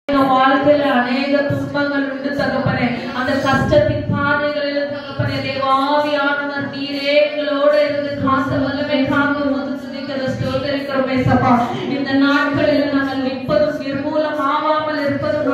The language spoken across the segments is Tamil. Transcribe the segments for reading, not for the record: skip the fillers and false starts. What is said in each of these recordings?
வாழ்க்கையில அநேக துன்பங்கள் உண்டு தகப்பனே. அந்த கஷ்டத்தின் பாதைகளில் தகப்பனே தேவாவியானவர் நீரே எங்களோடு இருந்து காச வல்லமை காக்கும் ஸ்தோத்திரிக்கிறோமே சபா. இந்த நாட்களில் நாங்கள் நிற்பதும் நிர்மூலம் ஆகாமல் இருப்பதும்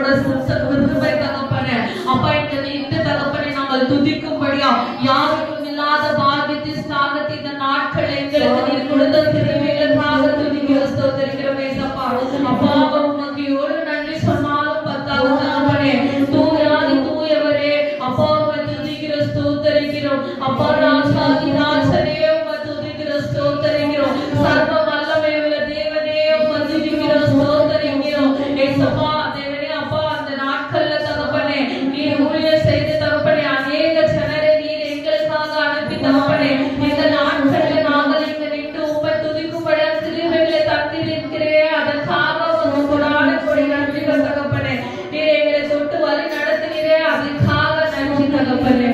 விரும்பை தகப்பனே. அப்பா இந்த தகப்பனை நாங்கள் துதிக்கும்படியா யாருக்கும் இல்லாத பாக்கியத்தை ஸ்தாகத்தை இந்த நாட்கள் எங்களுக்கு நீர் கொடுத்த திருமைகளுக்காக துதிக்கிற ஸ்தோத்திரிக்கிறோமே சபா. அப்பா உமக்கு எவ்வளவு நன்றி சொன்னாலும் பத்தாவது தகப்பனே. தூயாதி தூயவரே அப்பா உம்மை துதிக்கிற ஸ்தோத்திரிக்கிறோம். அப்பா ராஜாதி ராஜனே உம்மை துதிக்கிற ஸ்தோத்திரிக்கிறோம். சர்வ வல்லமை உள்ள தேவனே உம்மை துதிக்கிற ஸ்தோத்திரிக்கிறோம். ஏசப்பா தேவனே அப்பா அந்த நாட்கள்ல தகப்பனே நீர் ஊழியம் செய்து தகப்பனே அநேக ஜனரை நீர் எங்களுக்காக அனுப்பி தகப்பனே இந்த நாட்கள்ல நாங்கள் இங்க நின்று உம்மை துதிக்கும்படி திருவைகளை தந்திருக்கிறேன். அதற்காக ஒரு கொடான கொடி நன்றி தகப்பனே. நீர் எங்களை தொட்டு வழி நடத்துகிறேன். அதற்காக நன்றி தகப்பனே.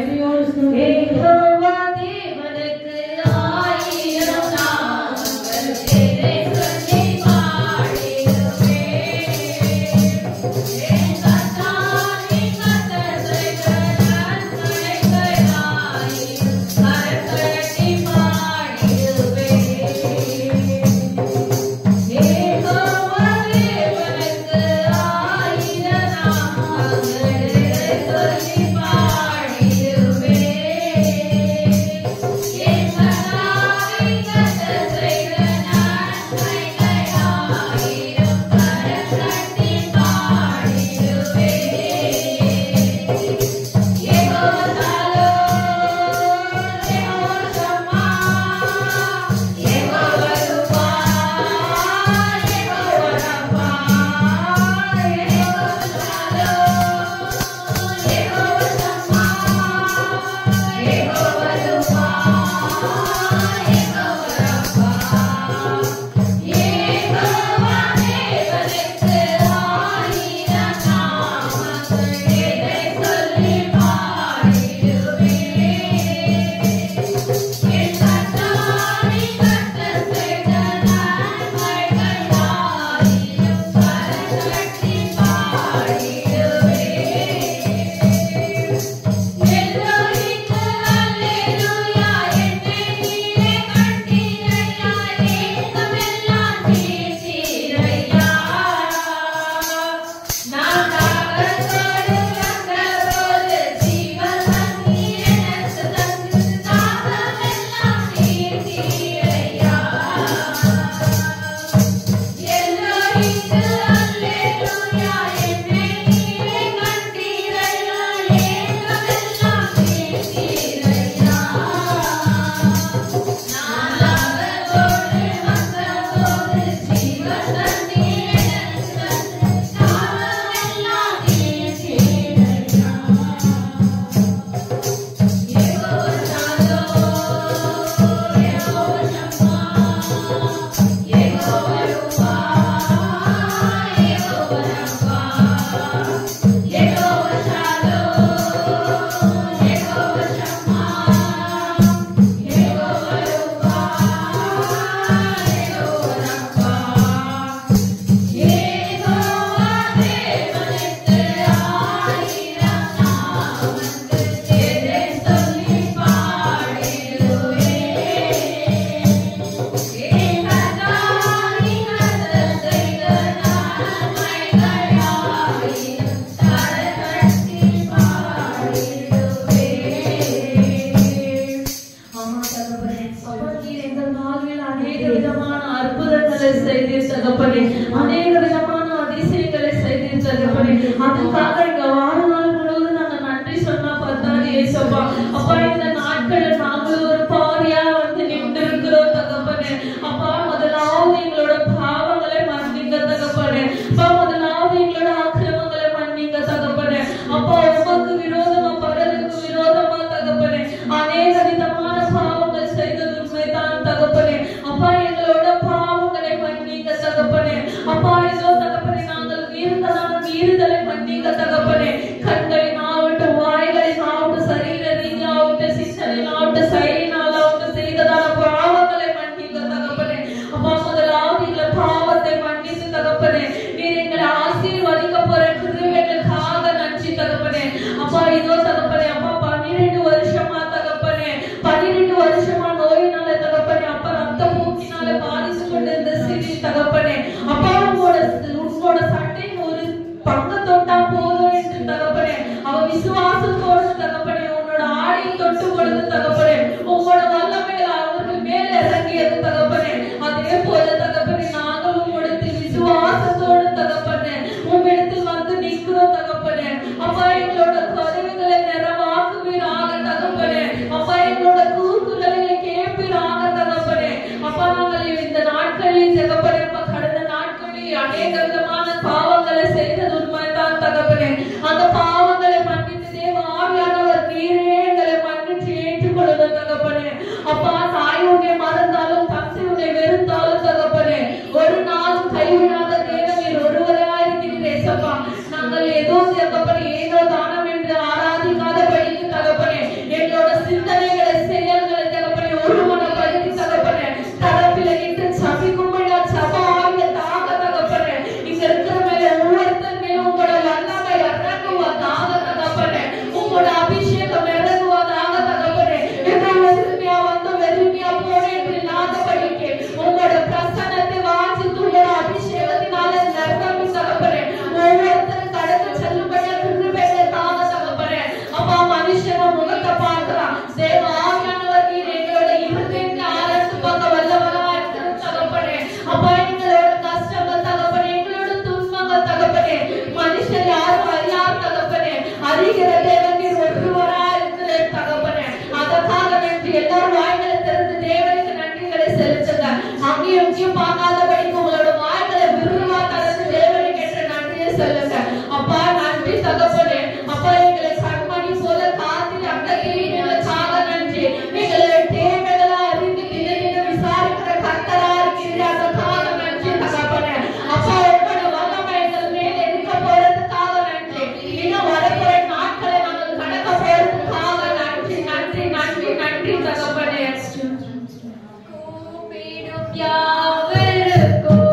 பாவத்தை மன்னித்து தகப்பனே நீர் எங்களை ஆசீர்வதிக்க போற சொல்லுங்க. அப்பா நன்றி தகப்பனே. அப்பா எங்களை கண்மணி போல காத்து அங்கத்திற்காக நன்றி. எங்களுடைய தேவைகளை அறிந்து தினம் விசாரிக்கிற கர்த்தரா இருக்கிறீர்கள், அதற்காக நன்றி தகப்பனே. அப்பா உங்களோட வல்லமை எங்கள் மேல் இருக்க போறதுக்காக நன்றி. இன்னும் வரப்போற நாட்களை நாங்கள் கடக்க போறதுக்காக நன்றி நன்றி நன்றி நன்றி தகப்பனே. கூப்பிடும் யாவருக்கும்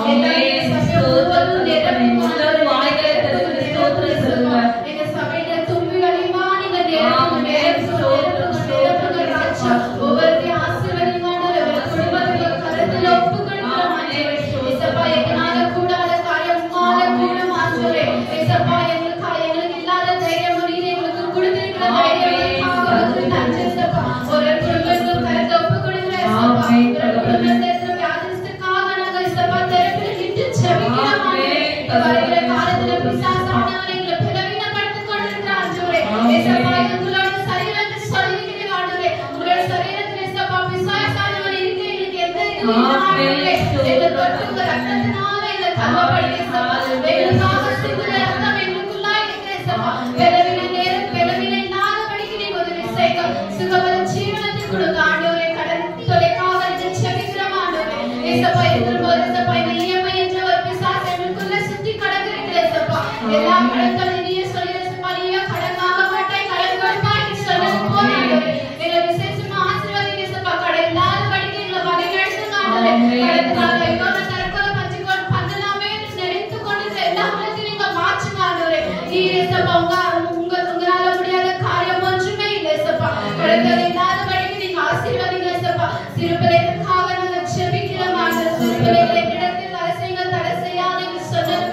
Amen.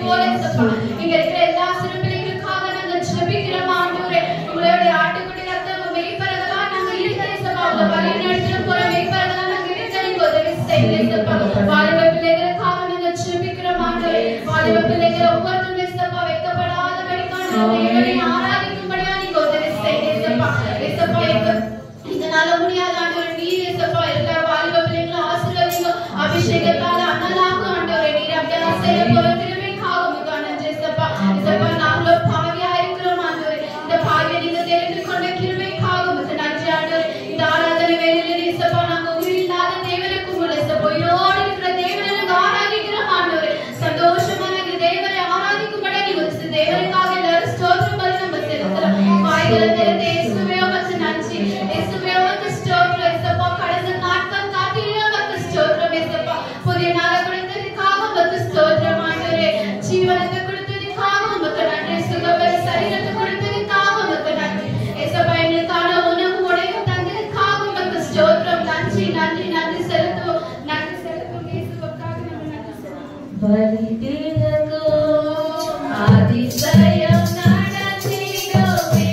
போல இயேசப்பா இங்க இருக்கிற எல்லா சிறு பிள்ளைகளுக்காக நாங்கள் ஜெபிக்கிறோம் ஆண்டவரே. உங்களுடைய ஆட்டுக்குட்டி ரத்தம் மேய்ப்பர்களா நாங்கள் இருக்கிற இயேசப்பா உங்க வழி நடத்தின போற மேய்ப்பர்களா நாங்கள் இருக்கிற உதவி செய்யுங்க இயேசப்பா. வாலிப பிள்ளைகளுக்காக நாங்கள் ஜெபிக்கிறோம் ஆண்டவரே. வாலிப பிள்ளைகள் ஒவ்வொருத்தரும் இயேசப்பா வெட்கப்படாதபடிக்கான தேவனை ஆராதிக்கும்படியா நீங்க உதவி செய்யுங்க இயேசப்பா. இயேசப்பா இதனால முடியாத ஆண்டவரே நீர் இயேசப்பா எல்லா வாலிப பிள்ளைகளை ஆசீர்வதிங்க. அபிஷேகத்தால அனலாக ஆண்டவரே நீர் அப்படியே செய்ய போற திருமைக்காக உமக்கு நன்றி இயேசப்பா. இயேசப்பா நாங்களும் பாவியா இருக்கிறோம் ஆண்டவரே. இந்த பாவியை நீங்க தெரிந்து கொண்ட கிருபைக்காக உமக்கு நன்றி ஆண்டவரே. இந்த ஆராதனை வேளையில இயேசப்பா நாங்க உயிரில்லாத தேவனுக்கு உங்களை இயேசப்பா உயிரோடு இருக்கிற தேவனை நாங்க ஆராதிக்கிறோம் ஆண்டவரே. சந்தோஷமா நாங்க தேவனை ஆராதிக்கும்படி நீங்க தேவனுக்காக எல்லாரும் ஸ்தோத்திரம் பண்ணி நம்ம செலுத்துறோம். வாய்களை திறந்து இயேசுவே உமக்கு நன்றி. இயேசுவே உமக்கு ஸ்தோத்திரம் இயேசப்பா. கடந்த நாட்கள் காட்டிலே உமக்கு ஸ்தோத்திரம் இயேசப்பா. புதிய நாளை கொடுத்ததுக்காக உமக்கு ஸ்தோத்திரம் ஆண்டவரே. ஜீவனத்தை கொடுத்ததுக்காக உமக்கு நன்றி. சுகபல சரீரத்தை கொடுத்ததுக்காக உமக்கு நன்றி இயேசப்பா. எங்களுக்கான உணவு உடைவு தந்ததுக்காக உமக்கு ஸ்தோத்திரம். நன்றி நன்றி நன்றி செலுத்துவோம். நன்றி செலுத்துவோம் இயேசுவுக்காக நம்ம நன்றி செலுத்துவோம். பலிபீடங்கோ அதிசயம் நடத்திடுமே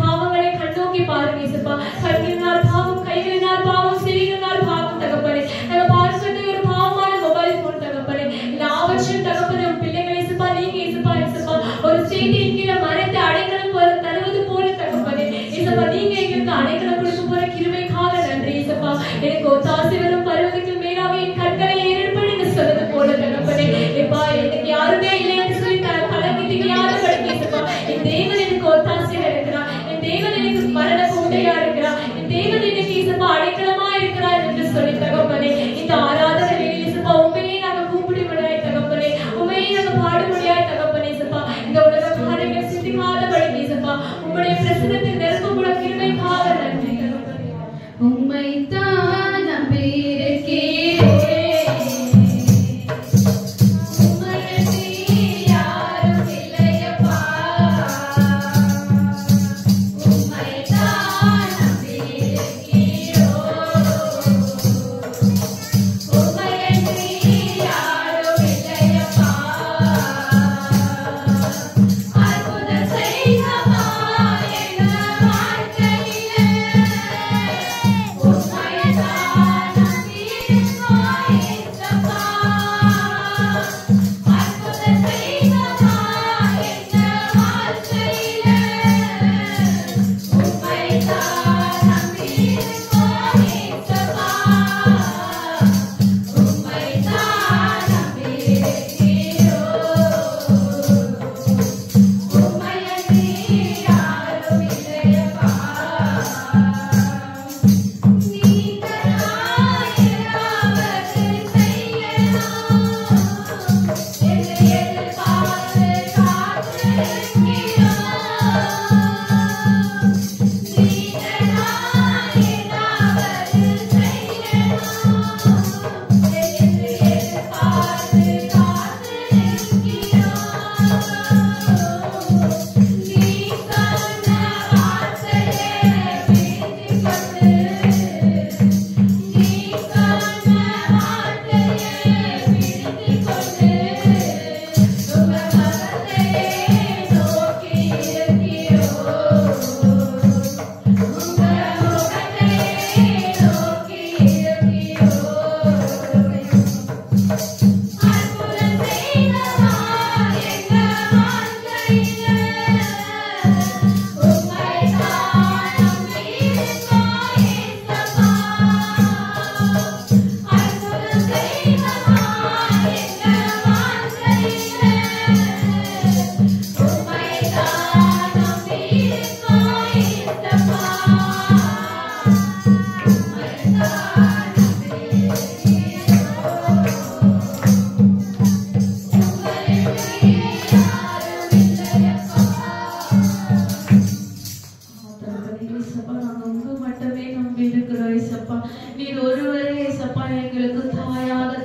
பாவங்களை கண்ணோக்கி பாருங்க இயேசுப்பா. கண்களினால் பாவம், கைகளினால் பாவம், செவிகளினால் பாவம்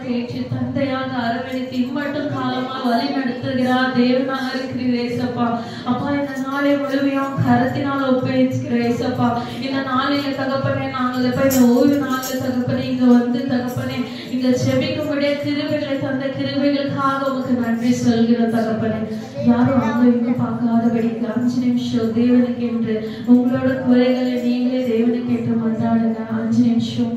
தேய்ச்சி தந்தையாக அரவணைத்து இம்மட்டும் காலமாக வழி நடத்துகிறார் தேவனாக இருக்கிறீர் ஏசப்பா. அப்பா, இந்த நாளை முழுமையாக கரத்தினால் ஒப்படைக்கிறேன் ஏசப்பா. இந்த நாளில தகப்பனே, நாங்கள் எப்ப இந்த ஓய்வு நாளில் தகப்பனே இங்க வந்து தகப்பனே இந்த செபிக்கும்படியே கிருபைகளை தந்த கிருபைகளுக்காக உமக்கு நன்றி சொல்கிற தகப்பனே. யாரும் அங்க இங்க பார்க்காதபடிக்கு 5 நிமிஷம் தேவனுக்கு என்று உங்களோட குறைகளை நீங்களே தேவனுக்கு என்று மன்றாடுங்க. 5 நிமிஷம்.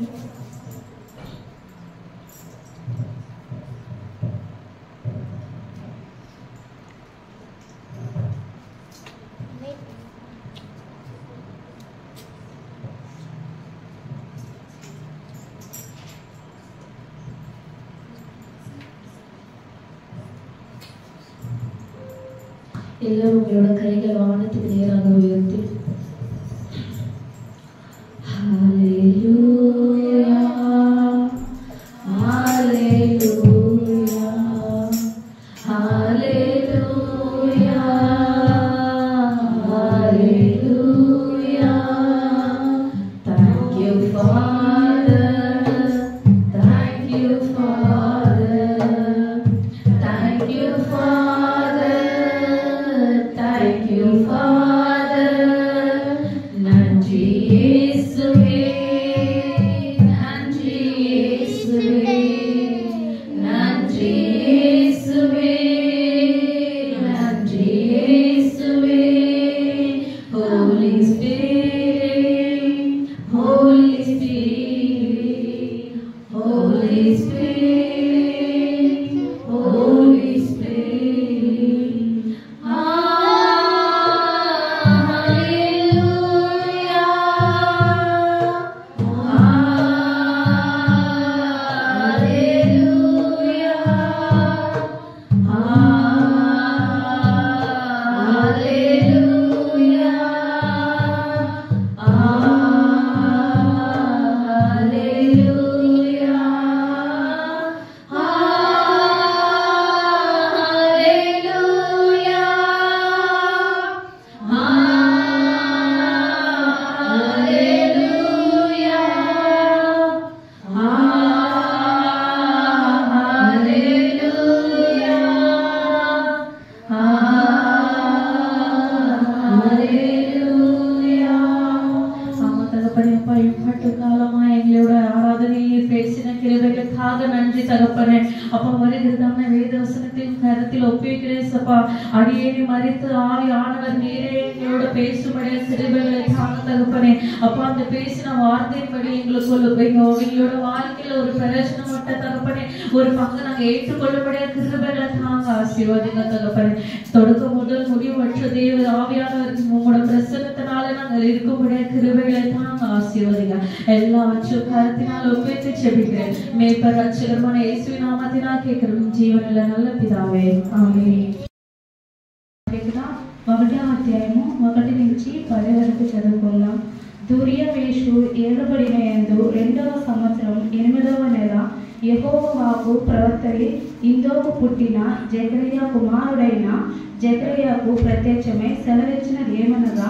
எல்லாரும் உங்களோட கைகள் வானத்துக்கு நேராக உயர்த்தி ஹல்லேலூயா ஹல்லேலூயா ஹல்லேலூயா ஹல்லேலூயா. Thank you Father, thank you Father, thank you Father, thank you Father. நன்றி இயேசுவே, நன்றி இயேசுவே, நன்றி இயேசுவே, நன்றி இயேசுவே. Holy Spirit, Holy Spirit, Holy Spirit, Holy Spirit. எங்களோட ஆராதனையில் பேசின கிருபைகளுக்காக நன்றி தகப்பனே. அப்பா, வருகிறதான வேத வசனத்தின் கருத்தில் ஒப்புவிக்கிறேன் சப்பா. அடியேனை மறித்து ஆவி ஆனவர் நீரே எங்களோட பேசும்படிய கிருபைகளை தாங்க தகப்பனே. அப்பா, அந்த பேசின வார்த்தையின்படி எங்களோட வாழ்க்கையில ஒரு பிரயோஜனம் மட்ட தகப்பனே, ஒரு பங்கு நாங்க ஏற்றுக்கொள்ளும்படிய கிருபைகளை தாங்க ஆசீர்வாதிங்க தகப்பனே. தொடக்க முதல் முடிவற்ற தேவ ஆவியானவருக்கு உங்களோட பிரசன்னத்தினால நாங்கள் இருக்கும்படிய கிருபைகளை தாங்க ஆசீர்வாதிங்க. எல்லாவற்றும் கருத்தினால் ஒப்பிட்டு செபிக்கிறேன் மேய்ப்பர் ரட்சகருமான இயேசுவின் நாமத்தினால் கேட்கிறோம் జీవనల నల్ల పితావే ఆమేన్. 1వ అధ్యాయము 1 నుంచి 10 వరకు చదువుకుందాం. దుర్యవేషు ఏలుబడిన యందు 2వ సంవత్సరం 8వ నెల యెహోవా వాక్కు ప్రవక్తై ఇందోకు పుట్టిన జకరియా కుమారుడైన జకరియాకు ప్రత్యక్షమై సెలవిచ్చినది ఏమనగా,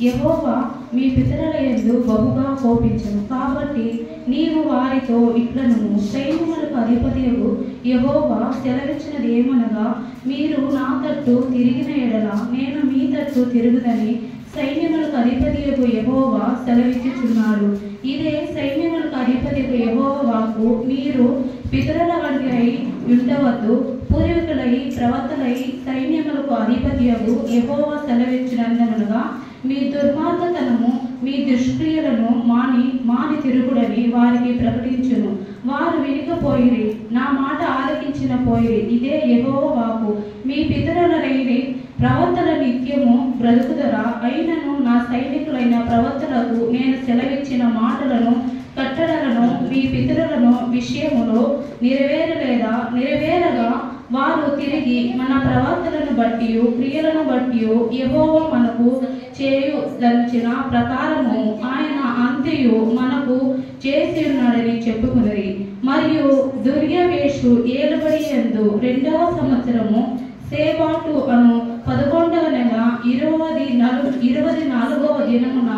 యెహోవా మీ పితరుల యందు బహుగా కోపించెను కాబట్టి నీవు వారితో ఇట్లను సైన్యములకు అధిపతియగు యెహోవా సెలవిచ్చినది ఏమనగా, మీరు నా తట్టు తిరిగిన ఎడల నేను మీ తట్టు తిరుగుదని సైన్యములకు అధిపతియగు యెహోవా సెలవిచ్చుచున్నాడు. ఇదే సైన్యములకు అధిపతియగు యెహోవా వాక్కు. మీరు పితరుల వంటి అయి ఉండవద్దు, పూర్వీకులై ప్రవక్తలై సైన్యములకు అధిపతియగు యెహోవా సెలవిచ్చినందునగా మీ దుర్మార్గతనము మీ దుష్క్రియలను మాని తిరుగుడని వారికి ప్రకటించును. వారు వినకపోయిరి, నా మాట ఆలకించిన పోయిరి. ఇదే యెహోవా వాక్కు. మీ పితరులైన ప్రవక్తల నిత్యము బ్రతుకుదరా, అయినను నా సైనికులైన ప్రవక్తలకు నేను సెలవిచ్చిన మాటలను కట్టడలను మీ పితరులను విషయములో నెరవేరగా వారు తిరిగి మన ప్రవర్తనను బట్టి క్రియలను బట్టి యెహోవా మనకు చేయుదలిచిన ప్రకారము ఆయన అంతయు మనకు చేసి ఉన్నాడని చెప్పుకున్నది. మరియు దుర్యవేషు ఏలుబడి యందు 2వ సంవత్సరము సేబాటు అను 11వ నెల 24వ దినమున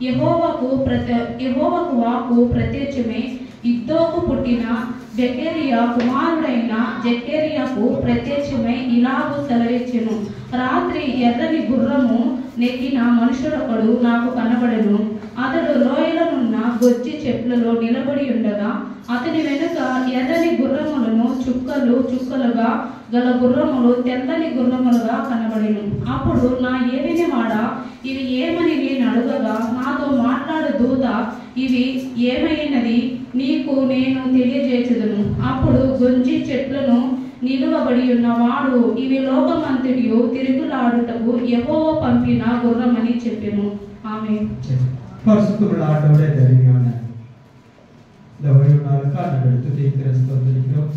యెహోవాకు వాక్కు ప్రత్యక్షమై ఇద్దోకు పుట్టిన బెకెరియా కుమారుడైన జెకెరియాకు ప్రత్యక్షమై ఇలాగూ సెలవిచ్చెను. రాత్రి ఎర్రని గుర్రము నెక్కిన మనుషుడొకడు నాకు కనబడెను. అతడు లోయలనున్న గొజ్జి చెట్లలో నిలబడి ఉండగా అతని వెనుక ఎర్రని గుర్రములను చుక్కలుగా గల గుర్రములు తెల్లని గుర్రములుగా కనబడెను. అప్పుడు నా ఏలినవాడ, ఇవి ఏమని నేను అడుగగా, నాతో మాట్లాడు దూత, ఇవి ఏమైనది నీకు నేను తెలియజేయుదును. అప్పుడు గొంజి చెట్లను నిలువబడి ఉన్నవాడు, ఇవి లోకమంతటియు తిరుగులాడుటకు యెహోవా పంపిన గుర్రమని చెప్పెను. ఆమేన్. பரிசுத்தமுள்ள ஆண்டவரே, தரிமையான இந்த ஓய்வு நாளுக்காக நாங்கள் எடுத்து ஸ்தோத்திரிக்கிறோம்.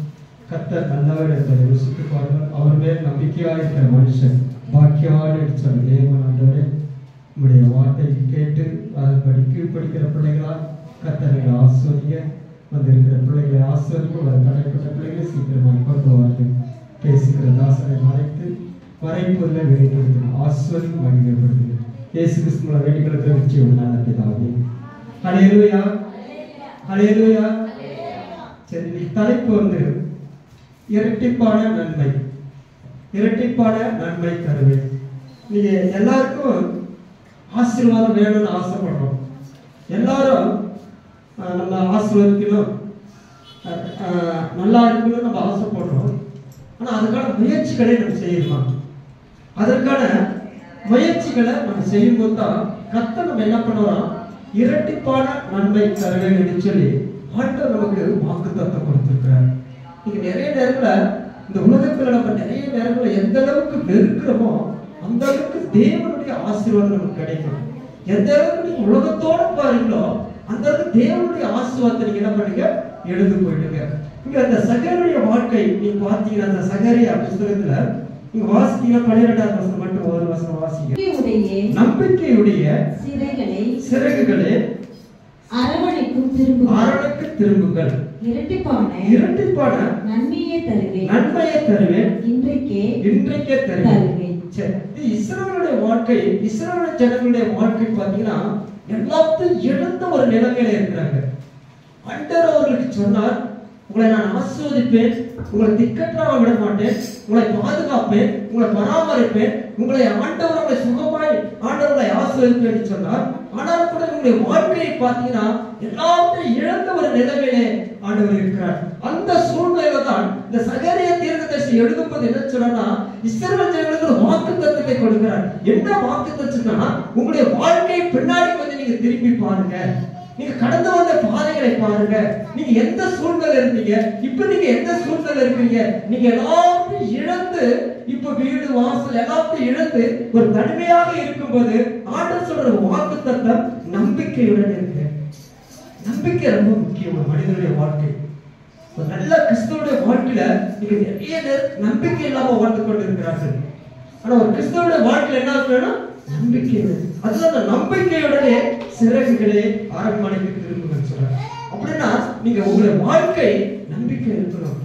கர்த்தர் நல்லவர் என்பதை ருசித்து பாருங்கள். அவர் மேல் நம்பிக்கையாக இருக்கிற மனுஷன் பாக்கியவான் என்று சொன்ன தேவன் ஆண்டவரே, உங்களுடைய வார்த்தையை கேட்டு அதன்படி கீழ்ப்படுகிற பிள்ளைகளால் கர்த்தரை ஆஸ்வதிங்க. வந்திருக்கிற பிள்ளைகளை ஆஸ்வதிங்க. ஒரு தடைப்பட்ட பிள்ளைகளை சீக்கிரமாக கொண்டு வார்த்தை பேசுகிற தாசனை மறைப்பொருளை வெளிப்படுத்தணும். ஆஸ்வதி மகிமைப்படுத்துங்க. இயேசு கிறிஸ்துவின் வேண்டிகளுக்கு நிச்சயம் நல்ல பிதாவே. ஹல்லேலூயா, ஹல்லேலூயா. சரி, தலைப்பு வந்து இரட்டிப்பான நன்மை. இரட்டிப்பான நன்மை தருவேன். நீங்க எல்லாருக்கும் ஆசீர்வாதம் வேணும்னு ஆசைப்படுறோம். எல்லாரும் நம்ம ஆசீர்வதிக்கணும், நல்லா இருக்கணும்னு நம்ம ஆசைப்படுறோம். ஆனா அதுக்கான முயற்சிகளை நம்ம செய்யணும். அதற்கான முயற்சிகளை நம்ம செய்யும்போது தான் கர்த்தர் நம்ம என்ன பண்ணுவோம், இரட்டிப்பான நன்மை தருவேன் என்று சொல்லி ஆண்டவர் நமக்கு வாக்குத்தத்தம் கொடுத்திருக்கிறார். நீங்க நிறைய நேரத்துல இந்த உலகத்துல நம்ம நிறைய நேரத்துல எந்த அளவுக்கு வெறுக்கிறோமோ அந்த அளவுக்கு தேவனுடைய ஆசீர்வாதம் நமக்கு கிடைக்கும். எந்த அளவுக்கு நீங்க உலகத்தோட பாருங்களோ அந்த அளவுக்கு தேவனுடைய ஆசீர்வாதத்தை நீங்க என்ன பண்ணுங்க, எழுந்து போயிடுங்க. இங்க அந்த சகரியா வாழ்க்கை நீங்க பாத்தீங்கன்னா, அந்த சகரியா புத்தகத்துல நீங்க வாசித்தீங்கன்னா 12ஆம் வசனம் மட்டும் ஒரு வசனம் வாசிங்க. நம்பிக்கையுடைய சிறகுகளே அரவணைக்கு திரும்புங்கள். இரட்டிப்பான நன்மையை தருவேன். இன்றைக்கே தருவேன். இஸ்ரவேலுடைய வாழ்க்கை, இஸ்ரவேல் ஜனங்களுடைய வாழ்க்கை பாத்தீங்கன்னா எல்லாத்தையும் இழந்த ஒரு நிலைமையில இருக்கிறாங்க. ஆண்டவர் அவர்களுக்கு சொன்னார், உங்களை நான் ஆசீர்வதிப்பேன், உங்களை திக்கற்றாக விட மாட்டேன், உங்களை பாதுகாப்பேன், உங்களை பராமரிப்பேன், உங்களை ஆண்டவர் உங்களை சுகமாய் ஆண்டவர்களை ஆசீர்வதிப்பேன் என்று சொன்னார். ஆனால் கூட உங்களுடைய வாழ்க்கையை பார்த்தீங்கன்னா எல்லாத்தையும் இழந்த ஒரு நிலைமையிலே ஆண்டவர் இருக்கிறார். அந்த சூழ்நிலையில தான் இந்த சகரியா தீர்க்கதரிசி எழுதும்போது என்ன சொல்றா, இஸ்ரவேல் ஜனங்களுக்கு ஒரு வாக்குத்தத்தத்தை கொடுக்கிறார். என்ன வாக்குத்தத்தம்னா, உங்களுடைய வாழ்க்கையை பின்னாடி வந்து நீங்க திருப்பி பாருங்க, நீங்க கடந்து வந்த பாதைகளை பாருங்க, நீங்க எந்த சூழ்நிலை இருந்தீங்க, இப்ப நீங்க எந்த சூழ்நிலை இருக்கீங்க, நீங்க எல்லாத்தையும் இழந்து இப்ப வீடு வாசல் எல்லாத்தையும் இழந்து ஒரு தனிமையாக இருக்கும்போது ஆண்டவர் சொல்ற வாக்குத்தத்தம் நம்பிக்கையுடன் இருக்கு. நம்பிக்கை ரொம்ப முக்கியம் ஒரு மனிதனுடைய வாழ்க்கை. ஒரு நல்ல கிறிஸ்தவனுடைய வாழ்க்கையில நீங்க நிறைய நம்பிக்கை இல்லாம வாழ்ந்து கொண்டு இருக்கிறார்கள். ஆனா ஒரு கிறிஸ்தவனுடைய வாழ்க்கையில என்ன இருக்கணும், நம்பிக்கை. அதுதான் நம்பிக்கையுடனே சிறகுகளே அரண்மனைக்கு திரும்புங்க சொல்றாங்க. அப்படின்னா நீங்க உங்களுடைய வாழ்க்கை நம்பிக்கை இருக்கணும்.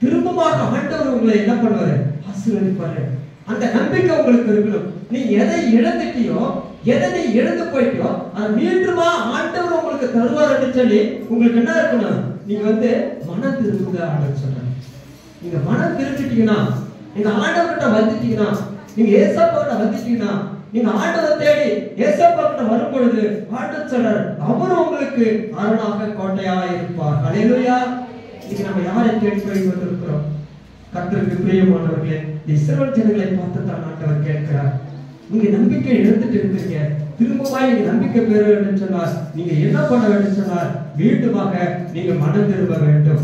திரும்பமாக ஆண்டவர் உங்களை என்ன பண்ணுவாரு, ஆசீர்வதிப்பாரு. அந்த நம்பிக்கை உங்களுக்கு இருக்கணும். நீ எதை இழந்துட்டியோ, எதை நீ இழந்து போயிட்டியோ, அது மீண்டுமா ஆண்டவர் உங்களுக்கு தருவார்னு சொல்லி உங்களுக்கு என்ன இருக்கணும், நீங்க வந்து மனம் திரும்புங்க ஆண்டவர் சொல்றாங்க. நீங்க மனம் திரும்பிட்டீங்கன்னா, நீங்க ஆண்டவர்கிட்ட வந்துட்டீங்கன்னா, நீங்க ஏசப்பா கிட்ட வந்துட்டீங்கன்னா, நீங்க ஆண்டவரை தேடி ஏசப்பா கிட்ட வரும் பொழுது ஆண்டவர் சொல்றார், அவர் உங்களுக்கு அரணாக கோட்டையா இருப்பார். ஹல்லேலூயா. இன்னைக்கு நம்ம யாரை தேடி போய் வந்திருக்கிறோம்? கர்த்தருக்கு பிரியமானவர்களே, இஸ்ரவேல் ஜனங்களை பார்த்து தான் ஆண்டவர் கேட்கிறார். நீங்க நம்பிக்கை இழந்துட்டு இருக்கீங்க, திரும்பமாய் நீங்க நம்பிக்கை பெற வேண்டும் சொன்னார். நீங்க என்ன பண்ண வேண்டும் சொன்னார், மீண்டுமாக நீங்க மனம் திரும்ப வேண்டும்.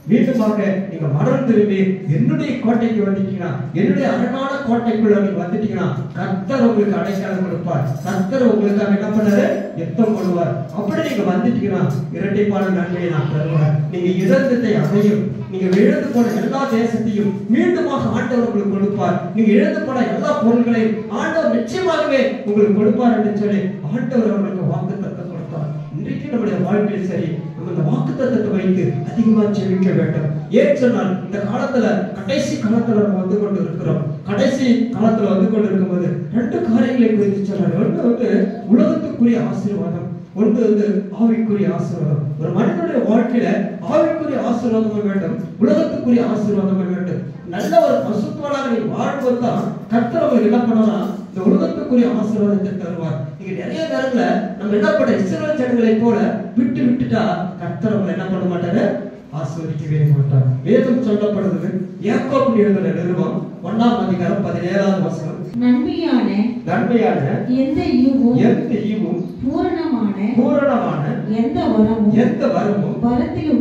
மீண்டுமாக நீங்க மனம் திரும்பி என்னுடைய கோட்டைக்கு வந்துட்டீங்கன்னா, என்னுடைய அரணான கோட்டைக்குள்ள நீங்க வந்துட்டீங்கன்னா, கர்த்தர் உங்களுக்கு அடைக்கலம் கொடுப்பார். கர்த்தர் உங்களுக்காக என்ன பண்ணாரு, யுத்தம் பண்ணுவார். அப்படி நீங்க வந்துட்டீங்கன்னா இரட்டிப்பான நன்மையை நான் தருவார். நீங்க இழந்ததை அடையும், நீங்க இழந்து போன எல்லா தேசத்தையும் மீண்டுமாக ஆண்டவர் உங்களுக்கு கொடுப்பார். நீங்க இழந்து போன எல்லா பொருட்களையும் ஆண்டவர் நிச்சயமாகவே உங்களுக்கு கொடுப்பார் என்று சொல்லி ஆண்டவர் அவர்களுக்கு வாக்குத்தத்தம் கொடுத்தார். இன்றைக்கு நம்முடைய வாழ்க்கையில் சரி, நம்ம இந்த வாக்குத்தத்தத்தை வைத்து அதிகமா ஜெபிக்க வேண்டும். ஏன் சொன்னால் இந்த காலத்துல கடைசி காலத்துல நம்ம வந்து கொண்டு இருக்கிறோம். கடைசி காலத்துல வந்து கொண்டு இருக்கும்போது ரெண்டு காரியங்களை குறித்து சொன்னார். ஒன்று வந்து உலகத்துக்குரிய ஆசீர்வாதம், ஒன்று வந்து ஆவிக்குரிய ஆசீர்வாதம். ஒரு மனிதனுடைய வாழ்க்கையில ஆவிக்குரிய ஆசீர்வாதம் வேண்டும், உலகத்துக்குரிய ஆசீர்வாதம் வேண்டும். நல்ல ஒரு பசுத்தோடாக நீ வாழ்வதுதான் கர்த்தர் அவங்களுக்கு என்ன பண்ணுவாரா, இந்த உலகத்துக்குரிய ஆசீர்வாதத்தை தருவார். நீங்க நிறைய நேரத்துல நம்ம என்ன பண்ண இஸ்ரவேல் ஜனங்களை போல விட்டுட்டா கர்த்தர் அவங்களை என்ன பண்ண மாட்டாரு, ஆசீர்வதிக்கவே மாட்டார். வேதம் சொல்லப்படுறது யாக்கோபு எழுதின நிருபம் 1ஆம் அதிகாரம் 17ஆவது வசனம். நன்மையான எந்த ஈவும் பூரணமான எந்த வரமும் பரத்தில்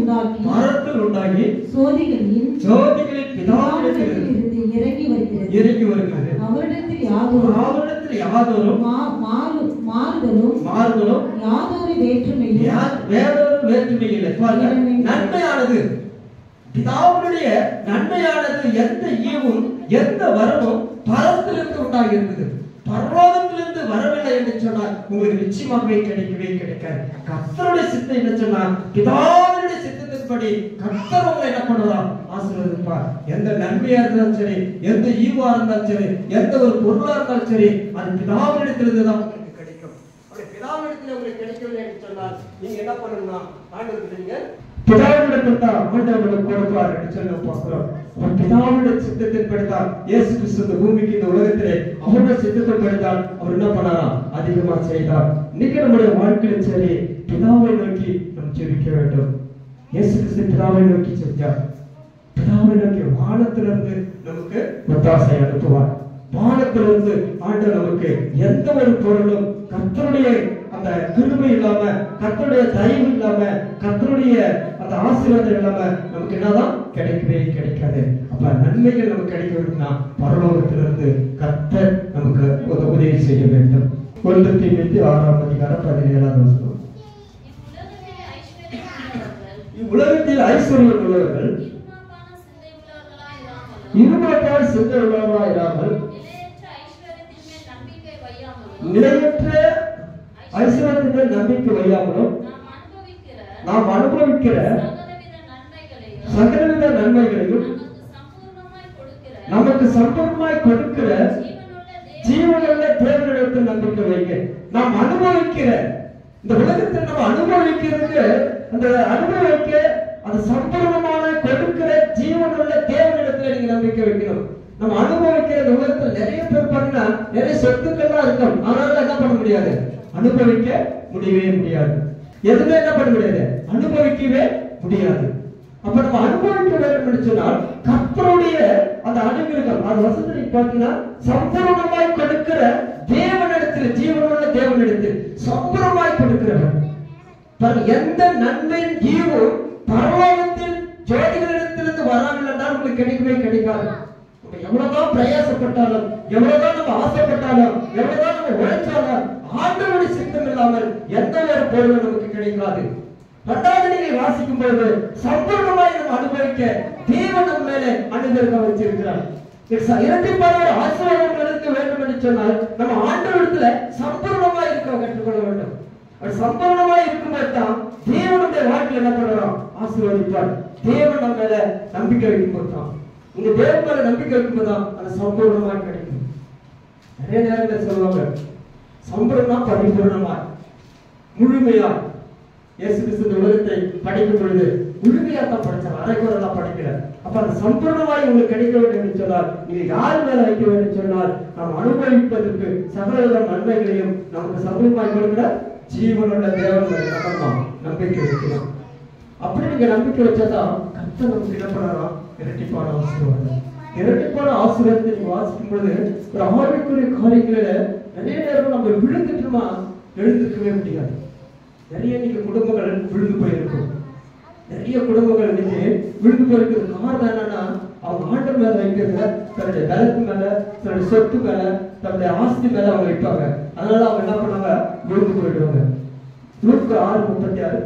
உண்டாகி சோதிகளின் பிதாவிடத்திலிருந்து இறங்கி வருகிறது. அவரிடத்தில் யாதொரு மாறுதலும் யாதொரு வேற்றுமையும் இல்லை. நன்மையானது பிதாவுடைய நன்மையானது எந்த ஈவும் எந்த வரமும் பரத்திலிருந்து உண்டாகி இருக்குது. பரலோகத்திலிருந்து வரவில்லை என்று சொன்னால் உங்களுக்கு நிச்சயமாகவே கிடைக்காது. கர்த்தருடைய சித்தம் என்ன சொன்னால் பிதாவுடைய சித்தத்தின்படி கர்த்தர் உங்களை என்ன பண்ணுவார், ஆசீர்வதிப்பார். எந்த நன்மையா இருந்தாலும் சரி, எந்த ஈவா இருந்தாலும் சரி, எந்த ஒரு பொருளா இருந்தாலும் சரி, அது பிதாவிடத்திலிருந்து தான் உங்களுக்கு கிடைக்கும். அப்படி பிதாவிடத்தில் உங்களுக்கு கிடைக்கவில்லை என்று சொன்னால் நீங்க என்ன பண்ணணும்னா ஆண்டவருக்கு நீங்க பிதாவிடத்தில் தான் ஆண்டவருக்கு கொடுப்பார் என்று சொல்ல பார்க்கிறோம். பிதாவுடைய சித்தத்தின்படி தான் இயேசு கிறிஸ்து இந்த பூமிக்கு இந்த உலகத்திலே அவருடைய சித்தத்தின்படி தான் அவர் என்ன பண்ணாரா, அதிகமா செய்தார். இன்னைக்கு நம்முடைய வாழ்க்கையிலும் சரி பிதாவை நோக்கி நாம் ஜெபிக்க வேண்டும். இயேசு கிறிஸ்து பிதாவை நோக்கி செஞ்சார். பிதாவை நோக்கி வானத்திலிருந்து நமக்கு ஒத்தாசை அனுப்புவார். வானத்திலிருந்து ஆண்டவர் நமக்கு எந்த ஒரு பொருளும் கர்த்தருடைய அந்த கிருபை இல்லாம, கர்த்தருடைய தயவு இல்லாம, கர்த்தருடைய அந்த ஆசீர்வாதம் இல்லாம நமக்கு என்னதான் கிடைக்கவே கிடைக்காது. அப்ப நன்மைகள் நமக்கு கிடைக்க வேண்டும்னா பரலோகத்திலிருந்து கர்த்தர் நமக்கு உதவி செய்ய வேண்டும். 1 தீமோத்தேயு 6ஆம் அதிகாரம் 17ஆவது வசனம். இவ்வுலகத்தில் ஐஸ்வர்யம் உள்ளவர்கள் இருமாப்பான சிந்தை உள்ளவர்களாயிராமல் நிலையற்ற ஐஸ்வர்யத்தின் மேல் நம்பிக்கை வையாமலும் நாம் அனுபவிக்கிற சகலவித நன்மைகளையும் நமக்கு சம்பூர்ணமாய் கொடுக்கிற ஜீவனுள்ள தேவனிடத்தில் நம்பிக்கை வைங்க. நாம் அனுபவிக்கிற இந்த உலகத்தில் நம்ம அனுபவிக்கிறதுக்கு அந்த அனுபவிக்க அது சம்பூர்ணமான கொடுக்கிற ஜீவனுள்ள தேவனிடத்துல நீங்க நம்பிக்கை வைக்கணும். நம்ம அனுபவிக்கிற இந்த உலகத்தில் நிறைய பேர் பார்த்தீங்கன்னா நிறைய சொத்துக்கள்லாம் இருக்கும், அதனால என்ன பண்ண முடியாது, அனுபவிக்க முடியவே முடியாது. எதுவுமே என்ன பண்ண முடியாது, அனுபவிக்கவே முடியாது. அப்ப நம்ம அனுபவிக்க வேண்டும் என்று சொன்னால் கர்த்தருடைய அந்த அனுகிரகம் அது வசனத்தை பார்த்தீங்கன்னா சம்பூர்ணமாய் கொடுக்கிற தேவனிடத்தில், ஜீவனுள்ள தேவனிடத்தில் சம்பூர்ணமாய் கொடுக்கிறவர். எந்த நன்மையின் ஈவும் பரலோகத்தில் ஜோதிகளிடத்திலிருந்து வராமல் என்றால் உங்களுக்கு கிடைக்கவே கிடைக்காது. எவ்வளவுதான் பிரயாசப்பட்டாலும், எவ்வளவுதான் நம்ம ஆசைப்பட்டாலும், எவ்வளவுதான் நம்ம உழைச்சாலும் ஆண்டவருடைய சித்தம் இல்லாமல் எந்த ஒரு பொருளும் நமக்கு கிடைக்காது. 2வது நீங்க வாசிக்கும் பொழுது சம்பூர்ணமாய் நம்ம அனுபவிக்க தேவன் நம்ம மேலே அனுகிரகம் வச்சிருக்கிறார். இரட்டிப்பான ஆசீர்வாதங்கள் இருக்க வேண்டும் என்று சொன்னால் நம்ம ஆண்டவரிடத்துல சம்பூர்ணமாய் இருக்க கற்றுக்கொள்ள வேண்டும். சம்பூர்ணமாய் இருக்கும்போது தான் தேவனுடைய வாழ்க்கையில் என்ன பண்ணுறோம், ஆசீர்வதிப்பார். தேவன் நம்ம மேல நம்பிக்கை வைக்கும் போது தான், இந்த தேவன் மேல நம்பிக்கை வைக்கும் தான் அது சம்பூர்ணமாய் கிடைக்கும். நிறைய நேரத்தில் சொல்லுவாங்க சம்பூர்ணமா பரிபூர்ணமா முழுமையா. இயேசு கிறிஸ்து உலகத்தை படிக்கும் பொழுது முழுமையா தான் படிச்சார், அரைக்குறையெல்லாம் படிக்கல. அப்ப அந்த சம்பூர்ணமாய் உங்களுக்கு கிடைக்க வேண்டும் என்று சொன்னால் நீங்க யார் மேல வைக்க வேண்டும் சொன்னால் நாம் அனுபவிப்பதற்கு சகல நன்மைகளையும் நமக்கு சம்பூர்ணமாய் கொடுக்கிற ஜீவனுள்ள தேவன் நம்ம நம்பிக்கை வைக்கணும். அப்படி நீங்க நம்பிக்கை வச்சாதான் கர்த்தர் நமக்கு என்ன பண்ணாரா, இரட்டிப்பான ஆசீர்வாதம். இரட்டிப்பான ஆசீர்வாதத்தை நீங்க வாசிக்கும் பொழுது ஒரு ஆவிக்குரிய காரியங்களில நிறைய நேரம் நம்ம விழுந்துட்டுமா எழுந்துக்கவே முடியாது. நிறைய இன்னைக்கு குடும்பங்கள் விழுந்து போயிருக்கும். நிறைய குடும்பங்கள் இன்னைக்கு விழுந்து போயிருக்கிறது காரணம் என்னன்னா அவங்க ஆண்டவர் மேல வைக்கிறத தன்னுடைய பலத்து மேல, தன்னுடைய சொத்து மேல, தன்னுடைய ஆஸ்தி மேல அவங்க வைப்பாங்க. அதனால அவங்க என்ன பண்ணாங்க, விழுந்து போயிடுவாங்க. லூக்கா 6:36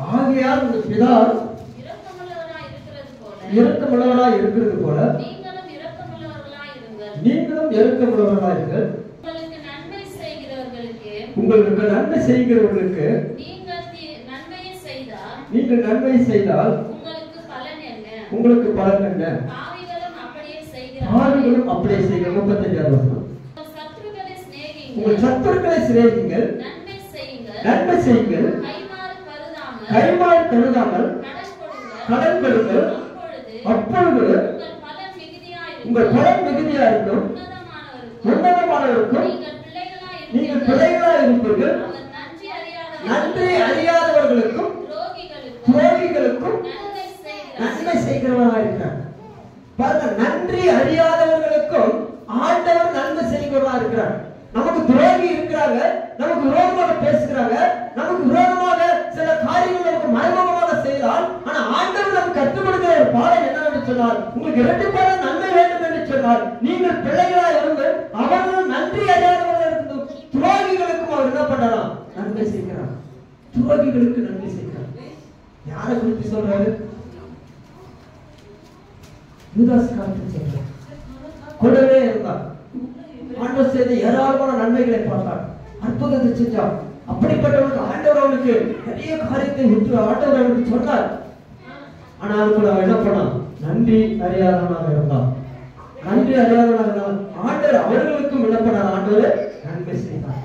ஆகையால் உங்கள் பிதா இரக்கமுள்ளவராய் இருக்கிறது போல நீங்களும் இரக்கமுள்ளவர்களாய் இருங்கள். உங்களுக்கு நன்மை செய்கிறவர்களுக்கு நீங்கள் நன்மை செய்தால் உங்களுக்கு பலன் என்ன? பாவிகளும் அப்படியே செய்கிறார்கள். 35வது வசனம். உங்கள் சத்துருக்களை சிநேகியுங்கள், நன்மை செய்யுங்கள், கைமாறு கருதாமல் கடன் கொடுங்கள், அப்பொழுது உங்கள் பலன் மிகுதியா இருக்கும், உன்னதமானவருக்கும் நீங்கள் பிள்ளைகளாக இருப்பீர்கள். நன்றி அறியாதவர்களுக்கும் துரோகிகளுக்கும் நன்மை செய்கிறவராக இருக்கிறார். பாருங்க, நன்றி அறியாதவர்களுக்கும் ஆண்டவர் நன்மை செய்கிறவராக இருக்கிறார். நமக்கு துரோகி இருக்கிறாங்க, நமக்கு விரோதமாக பேசுகிறாங்க, நமக்கு விரோதமாக சில காரியங்கள் நமக்கு மறைமுகமாக செய்தால், ஆனா ஆண்டவர் நமக்கு கற்றுக் கொடுக்கிற ஒரு பாடம் என்னவென்று சொன்னால், உங்களுக்கு இரட்டிப்பான நன்மை வேண்டும் என்று சொன்னால், நீங்கள் பிள்ளைகளாக இருந்து அவர்கள் நன்றி அறியாதவர்கள் இருந்தும் துரோகிகளுக்கும் அவர் என்ன பண்றாராம்? நன்மை செய்கிறார். துரோகிகளுக்கு நன்மை செய்கிறார். யாரை குறித்து சொல்றாரு? யூதாஸ் காரியத்தை சொல்றார். கூடவே இருந்தார். ஆண்டவர் செய்த ஏராளமான நன்மைகளை பார்த்தார், அற்புதத்தை செஞ்சார். அப்படிப்பட்டவனுக்கு ஆண்டவர் அவனுக்கு நிறைய காரியத்தை விட்டு ஆண்டவர் அவனுக்கு சொன்னார். ஆனால் கூட அவன் என்ன பண்ணான்? நன்றி அறியாதவனாக இருந்தான். நன்றி அறியாதவனாக ஆண்டவர் அவர்களுக்கும் என்ன பண்ணார்? ஆண்டவர் நன்மை செய்தார்.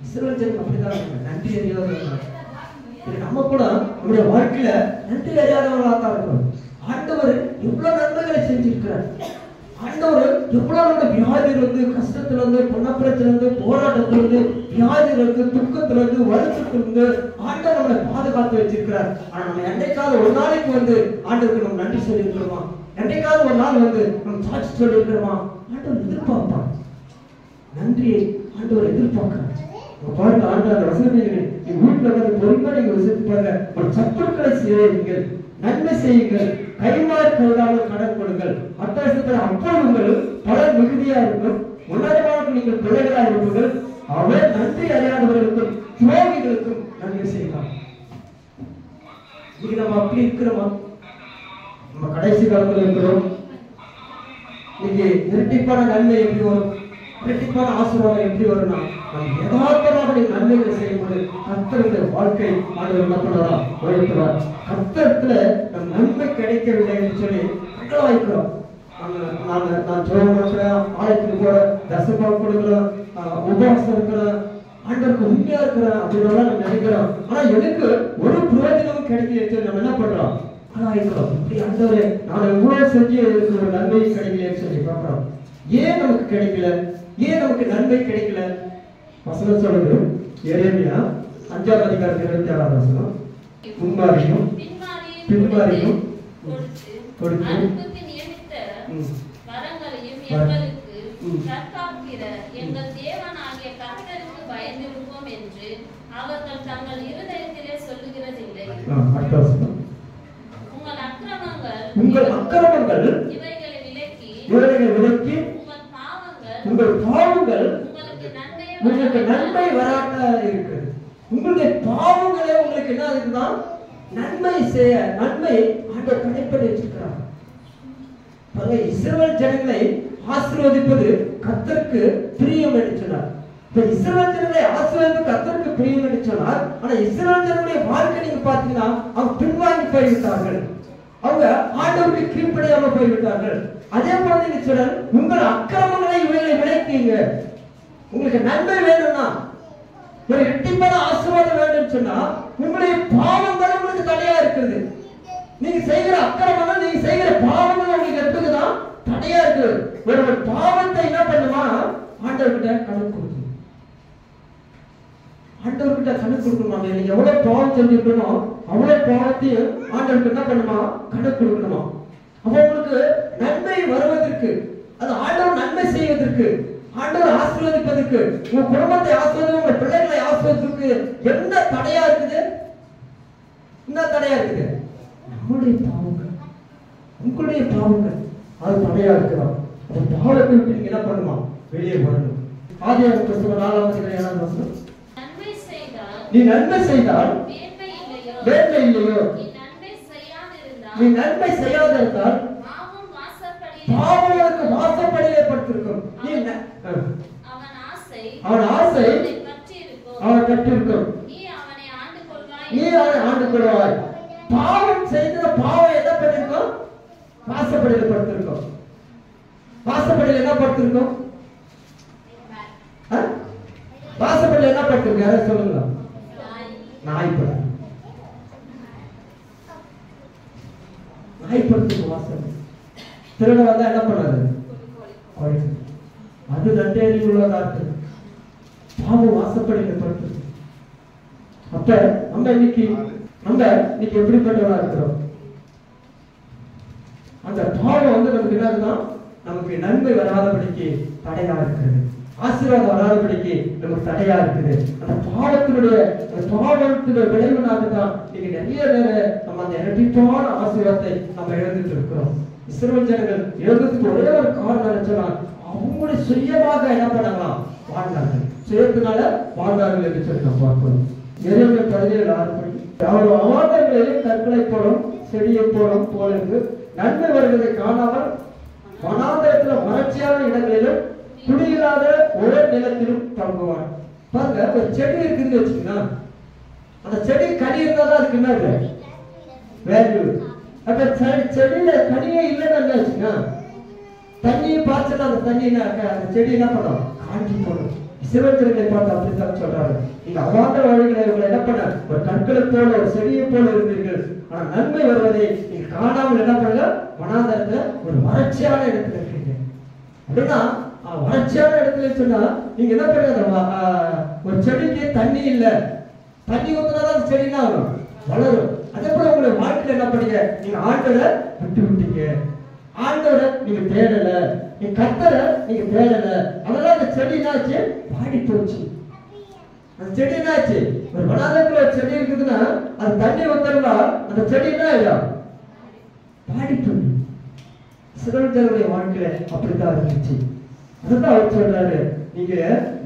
இஸ்ரவேல் ஜனங்கள் அப்படிதான் நன்றி அறியாதவர்கள். நம்ம கூட நம்முடைய வாழ்க்கையில நன்றி அறியாதவர்களாக தான் இருக்கிறோம். ஆண்டவர் எவ்வளவு நன்மைகளை செஞ்சிருக்கிறார். ஆண்டவர் எவ்வளவு நம்ம வியாதியில இருந்து, கஷ்டத்துல இருந்து, பொன்னப்புறத்துல இருந்து, போராட்டத்துல இருந்து, வியாதியில இருந்து, துக்கத்துல இருந்து, வருத்தத்துல இருந்து ஆண்டவர் நம்மளை பாதுகாத்து வச்சிருக்கிறார். ஆனா நம்ம என்னைக்காவது ஒரு நாளைக்கு வந்து ஆண்டவருக்கு நம்ம நன்றி சொல்லி இருக்கிறோமா? என்னைக்காவது ஒரு நாள் வந்து நம்ம சாட்சி சொல்லி இருக்கிறோமா? ஆண்டவர் எதிர்பார்ப்பார். நன்றியை ஆண்டவர் எதிர்பார்க்கிறார். பாருங்க, ஆண்டவர் வசனங்களை வீட்டுல வந்து பொறுப்பா நீங்க விசித்து பாருங்க. ஒரு சத்துருக்களை செய்யுங்கள், நன்மை செய்யுங்கள், கைமாறு கருதாமல் கடன் கொடுங்கள், அத்தாசத்தில் அப்பொழுது உங்களுக்கு பலன் மிகுதியா இருக்கும், உன்னதமாக நீங்கள் பிள்ளைகளா இருப்பீர்கள். அவர் நன்றி அறியாதவர்களுக்கும் துரோகிகளுக்கும் நன்மை செய்யலாம். இன்னைக்கு நம்ம அப்படி இருக்கிறோமா? நம்ம கடைசி காலத்தில் இருக்கிறோம். இன்னைக்கு இரட்டிப்பான நன்மை எப்படி வரும்? இரட்டிப்பான ஆசீர்வாதம் எப்படி வரும்னா, நம்ம யதார்த்தமாக நன்மைகளை செய்யும்போது கர்த்தருடைய வாழ்க்கை ஆண்டவர் என்ன பண்ணாரா? உயர்த்துவார். கர்த்தத்துல நம் நன்மை கிடைக்கவில்லை என்று சொல்லி வாய்க்கிறோம். நான் ஜோம் இருக்கிறேன், ஆலயத்துக்கு போற, தசபால் கொடுக்கிறேன், உபவாசம் இருக்கிறேன், ஆண்டவருக்கு உண்மையா இருக்கிறேன் அப்படின்னு நம்ம நினைக்கிறோம். ஆனா எனக்கு ஒரு பிரயோஜனமும் கிடைக்கல சொல்லி நம்ம என்ன பண்றோம்? ஆராய்க்கிறோம். இப்படி ஆண்டவரே நான் எவ்வளவு செஞ்சு எனக்கு ஒரு நன்மை கிடைக்கலன்னு சொல்லி பார்க்கிறோம். ஏன் நமக்கு கிடைக்கல? ஏன் நமக்கு நன்மை கிடைக்கல? வசனம் சொல்லுது, எரேமியா 5ஆம் அதிகாரம் 26ஆம் வசனம், முன்மாரியும் பின்மாரியும் கொடுத்து அனுப்புக்கு நியமித்த வரங்களையும் எங்களுக்கு கற்காக்கிற எங்கள் தேவனாகிய கர்த்தருக்கு பயந்திருப்போம் என்று அவர்கள் தங்கள் இருதயத்திலே சொல்லுகிறதில்லை. உங்கள் அக்கிரமங்கள் இவைகளை விலக்கி உங்கள் பாவங்கள் உங்களுக்கு நன்மை வராட்டா இருக்கிறது. உங்களுடைய பாவங்களே உங்களுக்கு என்ன இருக்குதான்? நன்மை செய்ய, நன்மை ஆண்டவர் கடைப்பிடி வச்சிருக்கிறார். இஸ்ரவேல் ஜனங்களை ஆசீர்வதிப்பது கர்த்தருக்கு பிரியம் என்று சொன்னார். இப்ப இஸ்ரவேல் ஜனங்களை ஆசீர்வதிப்பது கர்த்தருக்கு பிரியம் என்று சொன்னார். ஆனா இஸ்ரவேல் ஜனங்களுடைய வாழ்க்கை நீங்க பாத்தீங்கன்னா அவங்க பின்வாங்கி போய்விட்டார்கள். அவங்க ஆண்டவருக்கு கீழ்ப்படியாம போய்விட்டார்கள். அதே போல நீங்க சொல்ற உங்கள் அக்கிரமங்களை இவைகளை விலக்கிங்க. உங்களுக்கு நன்மை வேணும்னா, ஒரு இரட்டிப்பான ஆசீர்வாதம் வேண்டும் சொன்னா உங்களுடைய பாவங்கள் உங்களுக்கு தடையா இருக்குது. நீங்க செய்கிற அக்கிரமங்கள், நீங்க செய்கிற பாவங்கள் உங்களுக்கு எப்படிதான் தடையா இருக்கு. ஒரு பாவத்தை என்ன பண்ணுமா? ஆண்டவர்கிட்ட கணக்கு கொடுக்கணும். ஆண்டவர்கிட்ட கணக்கு கொடுக்கணுமா? நீங்க எவ்வளவு பாவம் செஞ்சுக்கணுமோ அவ்வளவு பாவத்தையும் ஆண்டவர்கிட்ட என்ன பண்ணுமா? கணக்கு கொடுக்கணுமா? அப்ப உங்களுக்கு நன்மை வருவதற்கு, அது ஆண்டவர் நன்மை செய்வதற்கு, ஆண்டவர் ஆசீர்வதிப்பதற்கு, உங்க குடும்பத்தை ஆசீர்வதிக்க, உங்க பிள்ளைகளை ஆசீர்வதிப்பதற்கு என்ன தடையா இருக்குது? என்ன தடையா இருக்குது? நம்முடைய பாவங்கள், உங்களுடைய பாவங்கள் அது தடையா இருக்கலாம். அந்த பாவத்தை விட்டு நீங்க என்ன பண்ணுமா? வெளியே வரணும். ஆதியாகமம் புத்தகம் 4ஆம் அதிகாரம் 7ஆம் வசனம், நீ நன்மை செய்தால் வேண்மை இல்லையோ, நீ நன்மை செய்யாதிருந்தால் பாவங்களுக்கு வாசப்படியிலே படுத்திருக்கும். அவன் ஆசை அவன் கட்டிருக்கும், நீ அவனை ஆண்டு கொள்வாய். பாவம் செய்த பாவம் என்ன பண்ணிருக்கும்? வாசப்படியில படுத்திருக்கும். வாசப்படியில என்ன படுத்திருக்கும்? வாசப்படியில் என்ன பட்டிருக்கு? யாராவது சொல்லுங்களா? நாய் படுத்து. நாய் படுத்துக்கு வாசல். திருட வந்தா என்ன பண்ணாரு? அது ரெண்டே அறிவுள்ளதா இருக்கு. பாவம் வாசப்படியில் படுத்து. அப்ப நம்ம இன்னைக்கு எப்படிப்பட்டவரா இருக்கிறோம்? அந்த பாவம் வந்து நமக்கு என்னதுன்னா, நமக்கு நன்மை வராதபடிக்கு தடையா இருக்குது, ஆசீர்வாதம் வராதபடிக்கு நமக்கு தடையா இருக்குது. அந்த பாவத்தினுடைய விளைவுனாகத்தான் நீங்க நிறைய நேரம் நம்ம அந்த இரட்டிப்பான ஆசீர்வாதத்தை நம்ம இழந்துட்டு இருக்கிறோம். இஸ்ரவேல் ஜனங்கள் இழந்ததுக்கு ஒரே ஒரு காரணம் நினைச்சா, அவங்களுடைய சுயமாக என்ன பண்ணலாம்? வாழ்ந்தார்கள். சுயத்தினால வாழ்ந்தார்கள் என்று சொல்லி நம்ம பார்க்கிறோம். எரேமியா 17:6 அவர் அவாந்தரங்களிலும் கற்களை போலும் செடியை போலும் போல நன்மை வருவதை காணாமல் வனாந்தரத்தில் வறட்சியான இடங்களிலும் குடியில்லாத ஒரே நிலத்திலும் தங்குவான். பாருங்க, ஒரு செடி இருக்குன்னு வச்சுக்கோங்க, அந்த செடி கனி இருந்தாதான் அதுக்கு என்ன வேல்யூ. அப்ப செடியில கனியே இல்லைன்னு என்ன வச்சுக்கோங்க, தண்ணியை பாய்ச்சல அந்த தண்ணி அந்த செடி என்ன பண்ணும்? காஞ்சி போடும். சிவத்திரங்களை பார்த்து அப்படித்தான் சொல்றாரு. நீங்க அவாந்த வழிகளை என்ன பண்ண, ஒரு கற்களை போல ஒரு செடியை போல இருந்தீர்கள், ஆனா நன்மை வருவதை நீங்க காணாமல் என்ன பண்ணுங்க? வனாந்தரத்துல ஒரு வறட்சியான இடத்துல இருக்கீங்க. அப்படின்னா வறட்சியான இடத்துல சொன்னா நீங்க என்ன பண்ணுங்க? ஒரு செடிக்கு தண்ணி இல்ல, தண்ணி ஊத்துனாதான் அந்த செடி என்ன ஆகும்? வளரும். அதே போல உங்களுடைய வாழ்க்கையில என்ன பண்ணீங்க? நீங்க ஆண்டவரை விட்டு விட்டீங்க, ஆண்டவரை நீங்க தேடல, நீங்க கர்த்தரை நீங்க தேடல. அதனால அந்த செடி என்னாச்சு? பாடி போச்சு. அந்த செடி என்னாச்சு? ஒரு வனாந்தரத்துல ஒரு செடி இருக்குதுன்னா அது தண்ணி ஊத்தலன்னா அந்த செடி என்ன ஆயிடும்? பாடி போயிடும். சிறுவர்களுடைய வாழ்க்கையில அப்படித்தான் இருந்துச்சு. அதுதான் அவர் சொல்றாரு, நீங்க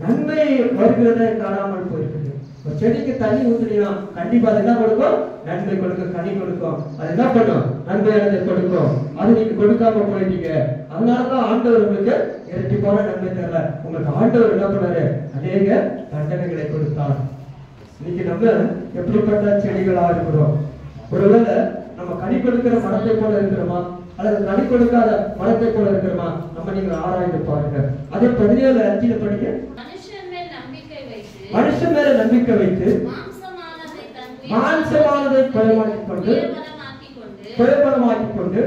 நன்மை வருகிறத காணாமல் போயிருக்கு. ஒரு செடிக்கு தண்ணி ஊத்துனீங்கன்னா கண்டிப்பா அது என்ன கொடுக்கும்? நன்மை கொடுக்கும், கனி கொடுக்கும். அது என்ன பண்ணும்? நன்மையானதை கொடுக்கும். அது நீங்க கொடுக்காம போயிட்டீங்க. அதனாலதான் ஆண்டவர் உங்களுக்கு இரட்டிப்பான நன்மை தரல. உங்களுக்கு ஆண்டவர் என்ன பண்ணாரு? அநேக தண்டனைகளை கொடுத்தார். இன்னைக்கு நம்ம எப்படிப்பட்ட செடிகளா இருக்கிறோம்? ஒருவேளை நம்ம கனி கொடுக்கிற மரத்தை போல இருக்கிறோமா, அல்லது கனி கொடுக்காத மரத்தை போல இருக்கிறோமா? நம்ம நீங்க ஆராய்ந்து பாருங்க. அதே 17:5 படிக்க, மனுஷன் மேல நம்பிக்கை வைத்து மாம்சமானதை பிரயோகமாக்கிக் கொண்டு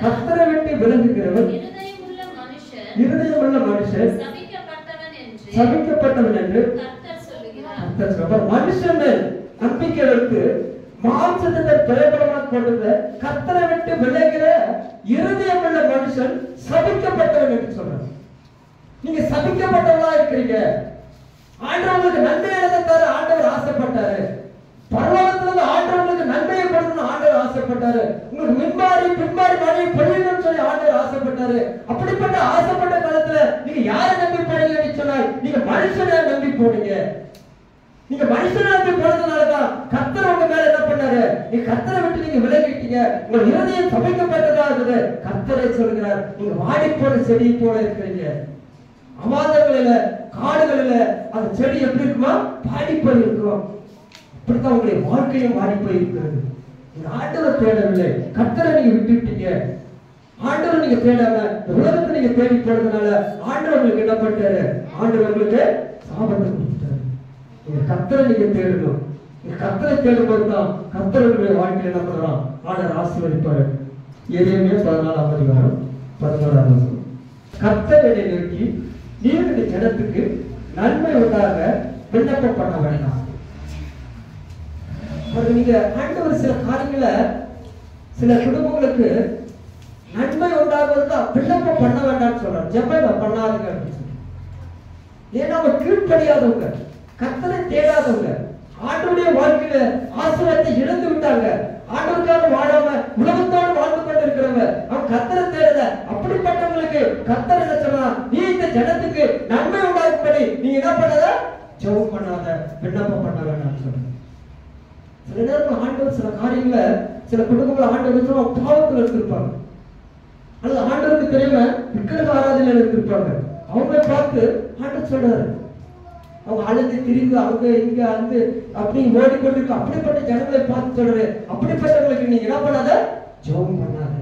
கர்த்தரை விட்டு விலகுகிறவன் இருதயமுள்ள மனுஷன் சபிக்கப்பட்டவன் என்று கர்த்தர் சொல்றார். மனுஷன் மேல் நம்பிக்கை வைத்து மாம்சத்தை பிரயோகமாக கொண்டு கர்த்தரை விட்டு விலகுகிற இருதயமுள்ள மனுஷன் சபிக்கப்பட்டவன் என்று சொல்றார். நீங்க சபிக்கப்பட்டவங்களா இருக்கிறீங்க. ஆண்டவருக்கு நன்மையானதை தர ஆண்டவர் ஆசைப்பட்டாரு. பரலோகத்திலிருந்து ஆண்டவருக்கு நன்மையை கொடுக்கணும் ஆண்டவர் ஆசைப்பட்டாரு. உங்களுக்கு மின்மாரி பின்மாரி மழையை பொழியணும்னு சொல்லி ஆண்டவர் ஆசைப்பட்டாரு. அப்படிப்பட்ட ஆசைப்பட்ட காலத்துல நீங்க யாரை நம்பி போனீங்கன்னு சொன்னால் நீங்க மனுஷனை நம்பி போனீங்க. நீங்க மனுஷனை நம்பி போனதுனாலதான் கர்த்தர் உங்க மேல என்ன பண்ணாரு? நீங்க கர்த்தரை விட்டு நீங்க விலகிட்டீங்க. உங்க இருதயம் சபிக்கப்பட்டதா இருந்தது. கர்த்தரை சொல்கிறார், நீங்க வாடி போன செடியை போல இருக்கிறீங்க. அவாந்தங்களில காடுகளில அந்த செடி எப்படி இருக்குமா? பாடி போய் இருக்கும். அப்படித்தான் உங்களுடைய வாழ்க்கையும் பாடி போய் இருக்கிறது. நீங்க ஆண்டவரை தேடவில்லை, கர்த்தரை நீங்க விட்டுட்டீங்க. ஆண்டவர் நீங்க தேடாம உலகத்தை நீங்க தேடி போறதுனால ஆண்டவர் உங்களுக்கு என்ன பண்ணிட்டாரு? ஆண்டவர் உங்களுக்கு சாபத்தை கொடுத்துட்டாரு. நீங்க கர்த்தரை நீங்க தேடணும். நீங்க கர்த்தரை தேடும் போதுதான் கர்த்தருடைய வாழ்க்கையில என்ன பண்ணலாம்? ஆண்டவர் ஆசீர்வதிப்பாரு. எரேமியா 14:11 கர்த்தரை நோக்கி நீருடைய ஜனத்துக்கு நன்மை உண்டாக விண்ணப்பம் பண்ண வேண்டாம். நீங்க ஆண்டவர் சில காரியங்களை சில குடும்பங்களுக்கு நன்மை உண்டாகுவதற்கு விண்ணப்பம் பண்ண வேண்டாம்னு சொல்றாரு. ஜெபம் பண்ணாதுங்க. ஏன்னா அவங்க கீழ்ப்படியாதவங்க, கர்த்தரை தேடாதவங்க, ஆண்டவருடைய வாழ்க்கையில ஆசீர்வாதத்தை இழந்து விட்டாங்க. ஆண்டவருக்காக வாழாம உலகத்தோடு வாழ்ந்து கொண்டு இருக்கிறவங்க அவங்க கர்த்தரை தேடல. அப்படிப்பட்டவங்களுக்கு கர்த்தர் என்ன சொல்றா? நீ இந்த ஜனத்துக்கு நன்மை உண்டாகும்படி நீ என்ன பண்ணாத? ஜெபம் பண்ணாத, விண்ணப்பம் பண்ண வேண்டாம்னு சொல்ற. சில நேரம் ஆண்டவர் சில காரியங்களை சில குடும்பங்கள் ஆண்டவர் பாவத்தில் இருந்திருப்பாங்க, அல்லது ஆண்டவருக்கு தெரியாம விக்கிரக ஆராதனையில இருந்திருப்பாங்க. அவங்களை பார்த்து ஆண்டவர் சொல்றாரு, அவங்க அழுது திரிந்து அவங்க இங்க வந்து அப்படி ஓடிக்கொண்டிருக்க அப்படிப்பட்ட ஜனங்களை பார்த்து சொல்றாரு, அப்படிப்பட்டவங்களுக்கு நீங்க என்ன பண்ணாத? ஜெபம் பண்ணாத.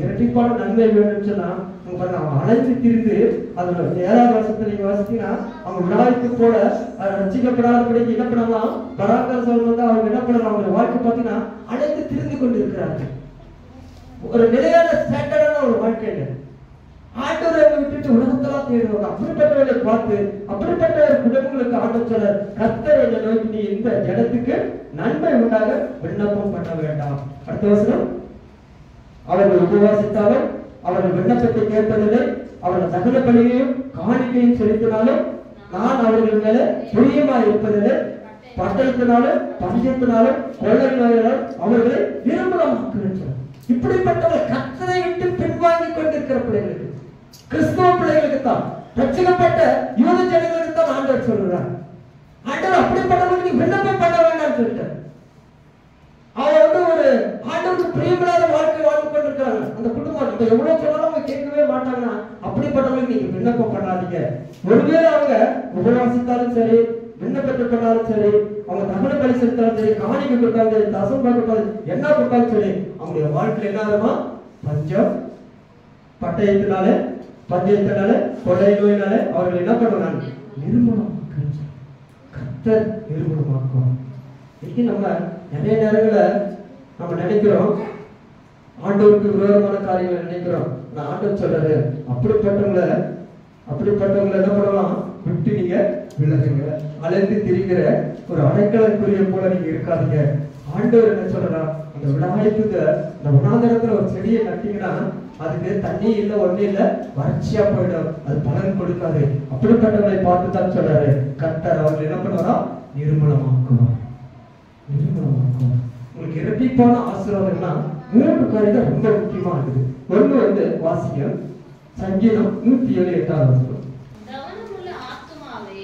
இரட்டிப்பான நன்மை வேணும்னு சொன்னா அவங்க அழைத்து திரிந்து அதோட 7வது வருஷத்துல நீங்க வாசித்தீங்கன்னா அவங்க விழாவுக்கு போல ரசிக்கப்படாதபடிக்கு என்ன பண்ணலாம், பராக்கர சோழன் வந்து அவங்க என்ன பண்ணலாம், அவங்க வாழ்க்கை பார்த்தீங்கன்னா அழைத்து திரிந்து கொண்டு இருக்கிறார்கள். ஒரு நிலையான ஸ்டாண்டர்டான ஒரு வாழ்க்கை இல்லை. ஆண்டவரை விட்டுட்டு உலகத்தெல்லாம் தேடுவாங்க. அப்படிப்பட்டவர்களை பார்த்து அப்படிப்பட்ட ஒரு குடும்பங்களுக்கு ஆண்டவர் சொல்ற கர்த்தர் என்னை நோக்கி நீ இந்த ஜனத்துக்கு நன்மை உண்டாக விண்ணப்பம் பண்ண வேண்டாம். அடுத்த வசனம், அவர்கள் உபவாசித்தாலும் அவர்கள் விண்ணப்பத்தை கேட்பதில்லை, அவர்கள் சகல பலியையும் காணிக்கையும் செலுத்தினாலும் நான் அவர்கள் மேல பிரியமா இருப்பதில்லை, பட்டயத்தினாலும் பஞ்சத்தினாலும் கொள்ளை நோயாலும் அவர்களை நிர்மூலமாக்குகின்றனர். இப்படிப்பட்டவர்கள் கர்த்தரை விட்டு பின்வாங்கி கொண்டிருக்கிற பிள்ளைகளுக்கு, கிறிஸ்தவ பிள்ளைகளுக்கு தான், ரட்சிக்கப்பட்ட யூத ஜனங்களுக்கு தான் ஆண்டவர் சொல்றார். ஆண்டவர் அப்படிப்பட்டவர்களுக்கு நீ விண்ணப்பம் பண்ண வேண்டாம் சொல்லிட்டார். அவங்க வந்து ஒரு ஆண்டவருக்கு பிரியமில்லாத வாழ்க்கை வாழ்ந்து கொண்டிருக்கிறாங்க. அந்த குடும்பம் நம்ம எவ்வளவு சொன்னாலும் அவங்க கேட்கவே மாட்டாங்கன்னா அப்படிப்பட்டவங்களுக்கு நீங்க விண்ணப்பம் பண்ணாதீங்க. ஒருவேளை அவங்க உபவாசித்தாலும் சரி, விண்ணப்பத்தை பண்ணாலும் சரி, அவங்க தகவல பலி செலுத்தாலும் சரி, காணிக்கை கொடுத்தாலும் சரி, தசம் கொடுத்தாலும் என்ன கொடுத்தாலும் சரி, அவங்களுடைய வாழ்க்கையில் என்ன ஆகுமா, பஞ்சம், பட்டயத்தினால, பஞ்சத்தினால, கொள்ளை நோயினால அவர்கள் என்ன பண்ணுவாங்க, நிர்மூலமாக்க கர்த்தர் நிர்மூலமாக்குவாங்க. இன்னைக்கு நம்ம நிறைய நேரங்கள நம்ம நினைக்கிறோம் ஆண்டவருக்கு விரோதமான காரியங்களை நினைக்கிறோம். நான் ஆண்டவர் சொல்றாரு அப்படிப்பட்டவங்களை என்ன பண்ணலாம், விட்டு நீங்க விலகுங்க. அலைந்து திரிகிற ஒரு அடைக்கலக்குரிய போல நீங்க இருக்காதீங்க. ஆண்டவர் என்ன சொல்றா, அந்த விடாயத்துக்கு அந்த உணாந்தரத்துல ஒரு செடியை நட்டீங்கன்னா அதுக்கு தண்ணி இல்ல, ஒண்ணு இல்ல, வறட்சியா போயிடும், அது பலன் கொடுக்காது. அப்படிப்பட்டவங்களை பார்த்து தான் சொல்றாரு கர்த்தர் அவர்கள் என்ன பண்ணுவாரா, நிர்மூலமாக்குவார். உங்களுக்கு இரட்டிப்பான ஆசீர்வாதம்னா 3 காரியங்கள் ரொம்ப முக்கியமா இருக்குது. ஒண்ணு வந்து வாசியம், சங்கீதம் 107:8 வசனம். கவனமுள்ள ஆத்துமாவை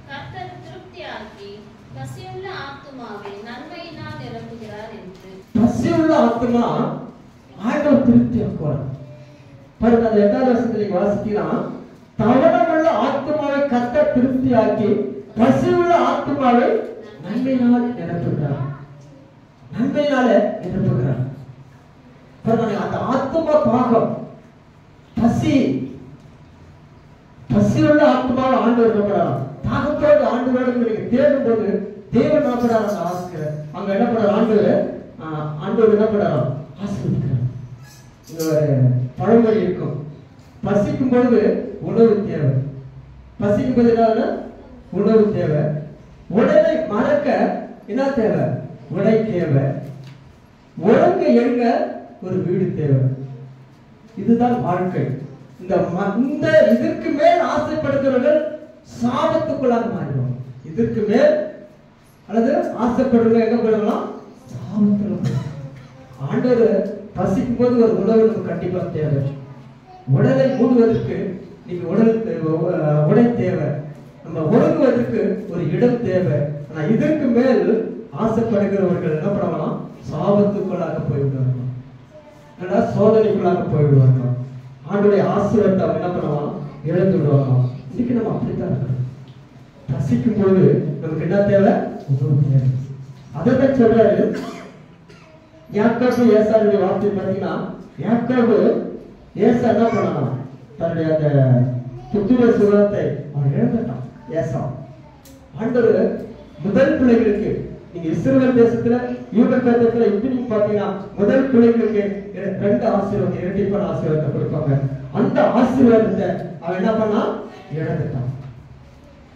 கர்த்தர் திருப்தியாக்கி பசியுள்ள ஆத்துமாவை நன்மையினால் நிரப்புகிறார் என்று. பசியுள்ள ஆத்துமா ஆண்டவர் திருப்தியாக்குவார். பாருங்க, அந்த 8வது வசனத்துல நீங்க வாசிக்கலாம், கவனமுள்ள ஆத்துமாவை கர்த்தர் திருப்தியாக்கி பசியுள்ள ஆத்துமாவை நன்மையினால் நிரப்புகிறார். நன்மையினால நிரப்புகிறார். அந்த ஆத்மா தாகம், பசியுள்ள ஆத்மாவை ஆண்டவர் நிரப்புறார். தாகத்தோடு ஆண்டவரோடு நீங்க தேடும் போது தேவன் நிரப்புறார். அந்த ஆசிரியர் அங்க என்ன பண்றார், ஆண்டவர் என்ன பண்றார், ஆசீர்வதிக்கிறார். இங்க பழமொழி இருக்கும், பசிக்கும் பொழுது உணவு தேவை. பசிக்கும் போது என்ன உணவு தேவை. உடலை மறக்க என்ன தேவை, உடை தேவை. உறங்க எங்க ஒரு வீடு தேவை. இதுதான் வாழ்க்கை. இந்த இதற்கு மேல் ஆசைப்படுகிறவர்கள் சாபத்துக்குள்ளாக மாறிடுவாங்க. இதற்கு மேல் அல்லது ஆசைப்படுறவங்க எங்க போயிடலாம், சாபத்துல. ஆண்டவர் பசிக்கும் போது ஒரு உணவு நமக்கு கண்டிப்பா தேவை. உடலை மூடுவதற்கு நீங்க உடை தேவை. நம்ம உறங்குவதற்கு ஒரு இடம் தேவை. ஆனா இதற்கு மேல் ஆசைப்படுகிறவர்கள் என்ன பண்ணலாம், சாபத்துக்குள்ளாக போய்விடுவார்கள், சோதனைக்குள்ளாக போய்விடுவார்கள். ஆண்டுடைய ஆசீர்வாதத்தை என்ன பண்ணலாம், இழந்து விடுவாங்க. இன்னைக்கு நம்ம அப்படித்தான் இருக்கணும். பசிக்கும் பொழுது நமக்கு என்ன தேவை, உணவு தேவை. அதான் சொல்றாரு யாக்கோபு ஏசாவுடைய வார்த்தை பார்த்தீங்கன்னா, யாக்கோபு ஏசா என்ன பண்ணலாம், தன்னுடைய அந்த புத்திர சுகத்தை அவன் இழந்துட்டான். ஏசா ஆண்டவர் முதல் பிள்ளைகளுக்கு, நீங்க இஸ்ரவேல் தேசத்துல யூத தேசத்துல இப்படி நீங்க பாத்தீங்கன்னா முதல் பிள்ளைகளுக்கு 2 ஆசீர்வாதம், இரட்டிப்பான ஆசீர்வாதத்தை கொடுப்பாங்க. அந்த ஆசீர்வாதத்தை அவன் என்ன பண்ணா, இழந்துட்டான்.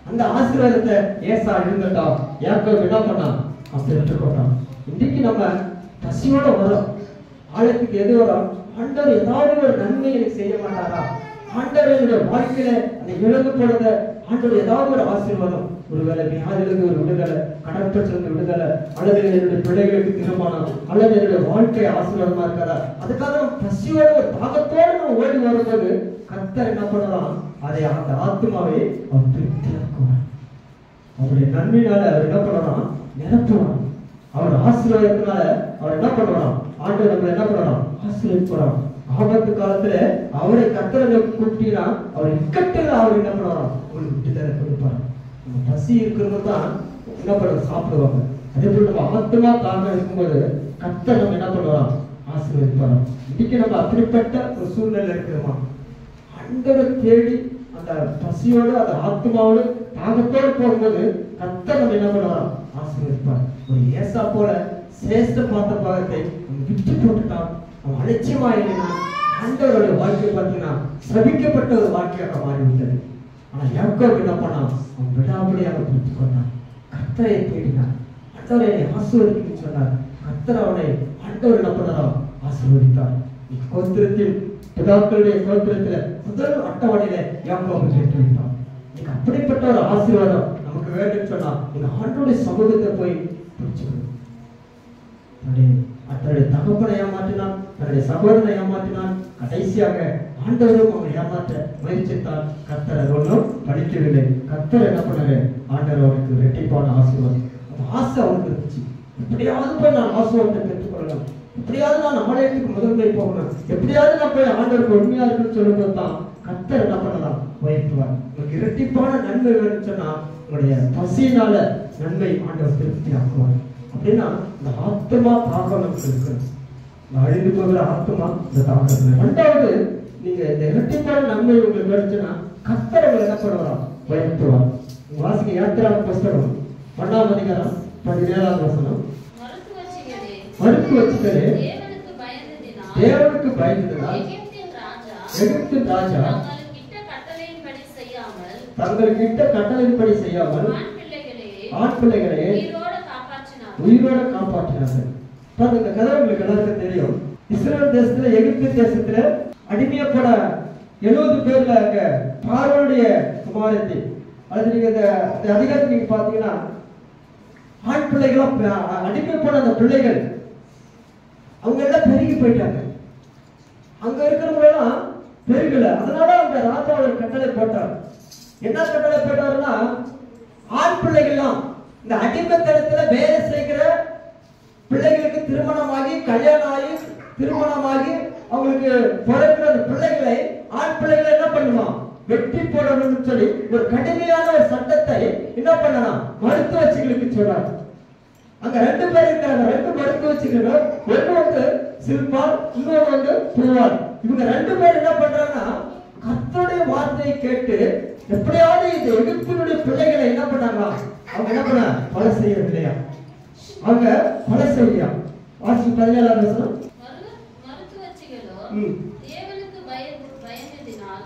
அந்த ஆசீர்வாதத்தை ஏசா இழந்துட்டான். யாக்கோபு என்ன பண்ணா, அவன் பெற்றுக்கொண்டான். இன்னைக்கு நம்ம பசியோட வரோம், ஆழத்துக்கு எது வரும், ஆண்டவர் ஏதாவது ஒரு நன்மை எனக்கு செய்ய மாட்டாரா, ஆண்டவர் என்னுடைய வாழ்க்கையில அந்த இழந்து போனத ஆண்டவர் ஏதாவது ஒரு ஆசீர்வாதம், ஒருவேளை வியாதிகளுக்கு ஒரு விடுதலை, கடற்பட்டு விடுதலை, அல்லது என்னுடைய பிள்ளைகளுக்கு திருமணம், அல்லது என்னுடைய வாழ்க்கை ஆசீர்வாதமா இருக்காதா, அதுக்காக நம்ம பசியோட ஒரு தாகத்தோடு நம்ம ஓடி வரும்போது கர்த்தர் என்ன பண்ணலாம், அதை அந்த ஆத்மாவை அவர் திருப்தியாக்குவார். அவருடைய நன்மையினால அவர் என்ன பண்ணலாம், நிரப்புவார். அவர் ஆசீர்வாதத்தினால அவர் என்ன பண்ணலாம், ஆண்டவர் நம்ம என்ன பண்ணலாம், ஆசீர்வதிப்பார். ஆபத்து காலத்துல அவரை கர்த்தரை கூப்பிட்டீங்கன்னா அவர் இக்கட்டில் அவர் என்ன பண்ணலாம், உங்களுக்கு விடுதலை கொடுப்பார். நம்ம பசி இருக்கிறவங்க தான் என்ன பண்ண சாப்பிடுவாங்க. அதே போல நம்ம ஆத்மா தாகம் இருக்கும்போது கர்த்தர் நம்ம என்ன பண்ணலாம், ஆசீர்வதிப்பார். இன்னைக்கு நம்ம அப்படிப்பட்ட ஒரு சூழ்நிலை இருக்கிறோமா? ஆண்டவரை தேடி அந்த பசியோடு அந்த ஆத்மாவோடு தாகத்தோடு போகும்போது கர்த்தர் நம்ம என்ன பண்ணுவார்? ஆசீர்வதிப்பார். ஒரு ஏசா போல சிரேஷ்ட பார்த்த பாகத்தை விட்டு போட்டுட்டான், அவன் அலட்சியமா இல்லைன்னா ஆண்டவருடைய வாழ்க்கை பார்த்தீங்கன்னா சபிக்கப்பட்ட ஒரு வாழ்க்கையாக மாறிவிட்டது. ஆனா யாக்கோபு என்ன பண்ணான்? அவன் விடாபடியாக பிடித்து கொண்டான், கர்த்தரை தேடினான், ஆண்டவரை ஆசீர்வதிக்கணும்னு சொன்னார். கர்த்தர் அவனை ஆண்டவர் என்ன பண்ணாரோ ஆசீர்வதித்தார். கோத்திரத்தில் பிதாக்களுடைய கோத்திரத்துல முதல் அட்டவணையில யாக்கோபு கேட்டு வைத்தான். இன்னைக்கு அப்படிப்பட்ட ஒரு ஆசீர்வாதம் நமக்கு வேண்டும் சொன்னா இந்த ஆண்டவருடைய சமூகத்தை போய் பிடிச்சுக்கணும். தன்னுடைய தகப்பனை ஏமாற்றினான், தன்னுடைய சகோதரனை ஏமாற்றினான், கடைசியாக ஆண்டவரும் அவனை ஏமாற்ற முயற்சித்தால் கர்த்தர் அது ஒன்றும் படிக்கவில்லை. கர்த்தர் என்ன பண்ணாரு? ஆண்டவர் அவனுக்கு ரெட்டிப்பான ஆசீர்வாதம். அந்த ஆசை அவனுக்கு இருந்துச்சு, எப்படியாவது போய் நான் ஆசீர்வாதத்தை பெற்றுக்கொள்ளணும், எப்படியாவது நான் ஆலயத்துக்கு முதன்மை போகணும், எப்படியாவது நான் போய் ஆண்டவருக்கு உண்மையா இருக்குன்னு சொல்லும்போது தான் கர்த்தர் என்ன பண்ணலாம்? உயர்த்துவார். உங்களுக்கு இரட்டிப்பான நன்மை வேணும்னு சொன்னா உங்களுடைய பசியினால நன்மை ஆண்டவர் திருப்தி ஆக்குவார். அப்படின்னா இந்த ஆத்மா தாகம் நமக்கு இருக்கணும். அழிந்து போகிற ஆத்மா இந்த தாக்கம். ரெண்டாவது, நீங்க இந்த இரட்டிப்பான நன்மை உங்களுக்கு வேணுச்சுன்னா கர்த்தர் உங்களை என்ன பண்ணுவாரா? உயர்த்துவார். வாசிக்க யாத்திராவின் புஸ்தகம் 1ஆம் அதிகாரம் 17ஆம் வசனம். மறுத்து வச்சுக்கிறே தேவனுக்கு பயந்ததினால் எகிப்தின் ராஜா தங்களுக்கிட்ட கட்டளையின்படி செய்யாமல் ஆண் பிள்ளைகளே உயிரோட காப்பாற்றினார்கள். இந்த கதை உங்களுக்கு எல்லாருக்கும் தெரியும். இஸ்ரேல் தேசத்துல எகிப்து தேசத்துல அடிமையப்பட 70 பேர்ல அங்க பார்வோனுடைய குமாரத்தி, அது நீங்க இந்த அதிகாரத்தை நீங்க பாத்தீங்கன்னா ஆண் பிள்ளைகளும் அடிமைப்பட அந்த பிள்ளைகள் அவங்க எல்லாம் பெருகி போயிட்டாங்க. அங்க இருக்கிறவங்க எல்லாம் பெருகல. அதனால அந்த ராஜா ஒரு கட்டளை போட்டார். என்ன கட்டளை போட்டாருன்னா, ஆண் பிள்ளைகள்லாம் இந்த அடிமைத்தனத்துல வேலை செய்கிற பிள்ளைகளுக்கு திருமணமாகி கல்யாணம் ஆகி திருமணமாகி அவங்களுக்கு பிறக்கிற அந்த பிள்ளைகளை ஆண் பிள்ளைகளை என்ன பண்ணுவான்? வெட்டி போடணும்னு சொல்லி ஒரு கடுமையான ஒரு சட்டத்தை என்ன பண்ணலாம்? மருத்துவச்சிகளுக்கு சொன்னார். அங்க 2 பேர் இருக்காங்க, 2 மருத்துவச்சிகள். ஒன்று வந்து சில்பால், இன்னொரு வந்து பூவால். இவங்க 2 பேர் என்ன பண்றாங்கன்னா கர்த்தருடைய வார்த்தையை கேட்டு எப்படியாவது இந்த எகிப்தினுடைய பிள்ளைகளை என்ன பண்ணாங்களா? அவங்க என்ன பண்ண கொலை செய்யவில்லையா? அவங்க கொலை செய்யலையா? வாசி 17ஆம் வசனம். தேவனுக்கு பயந்ததினால்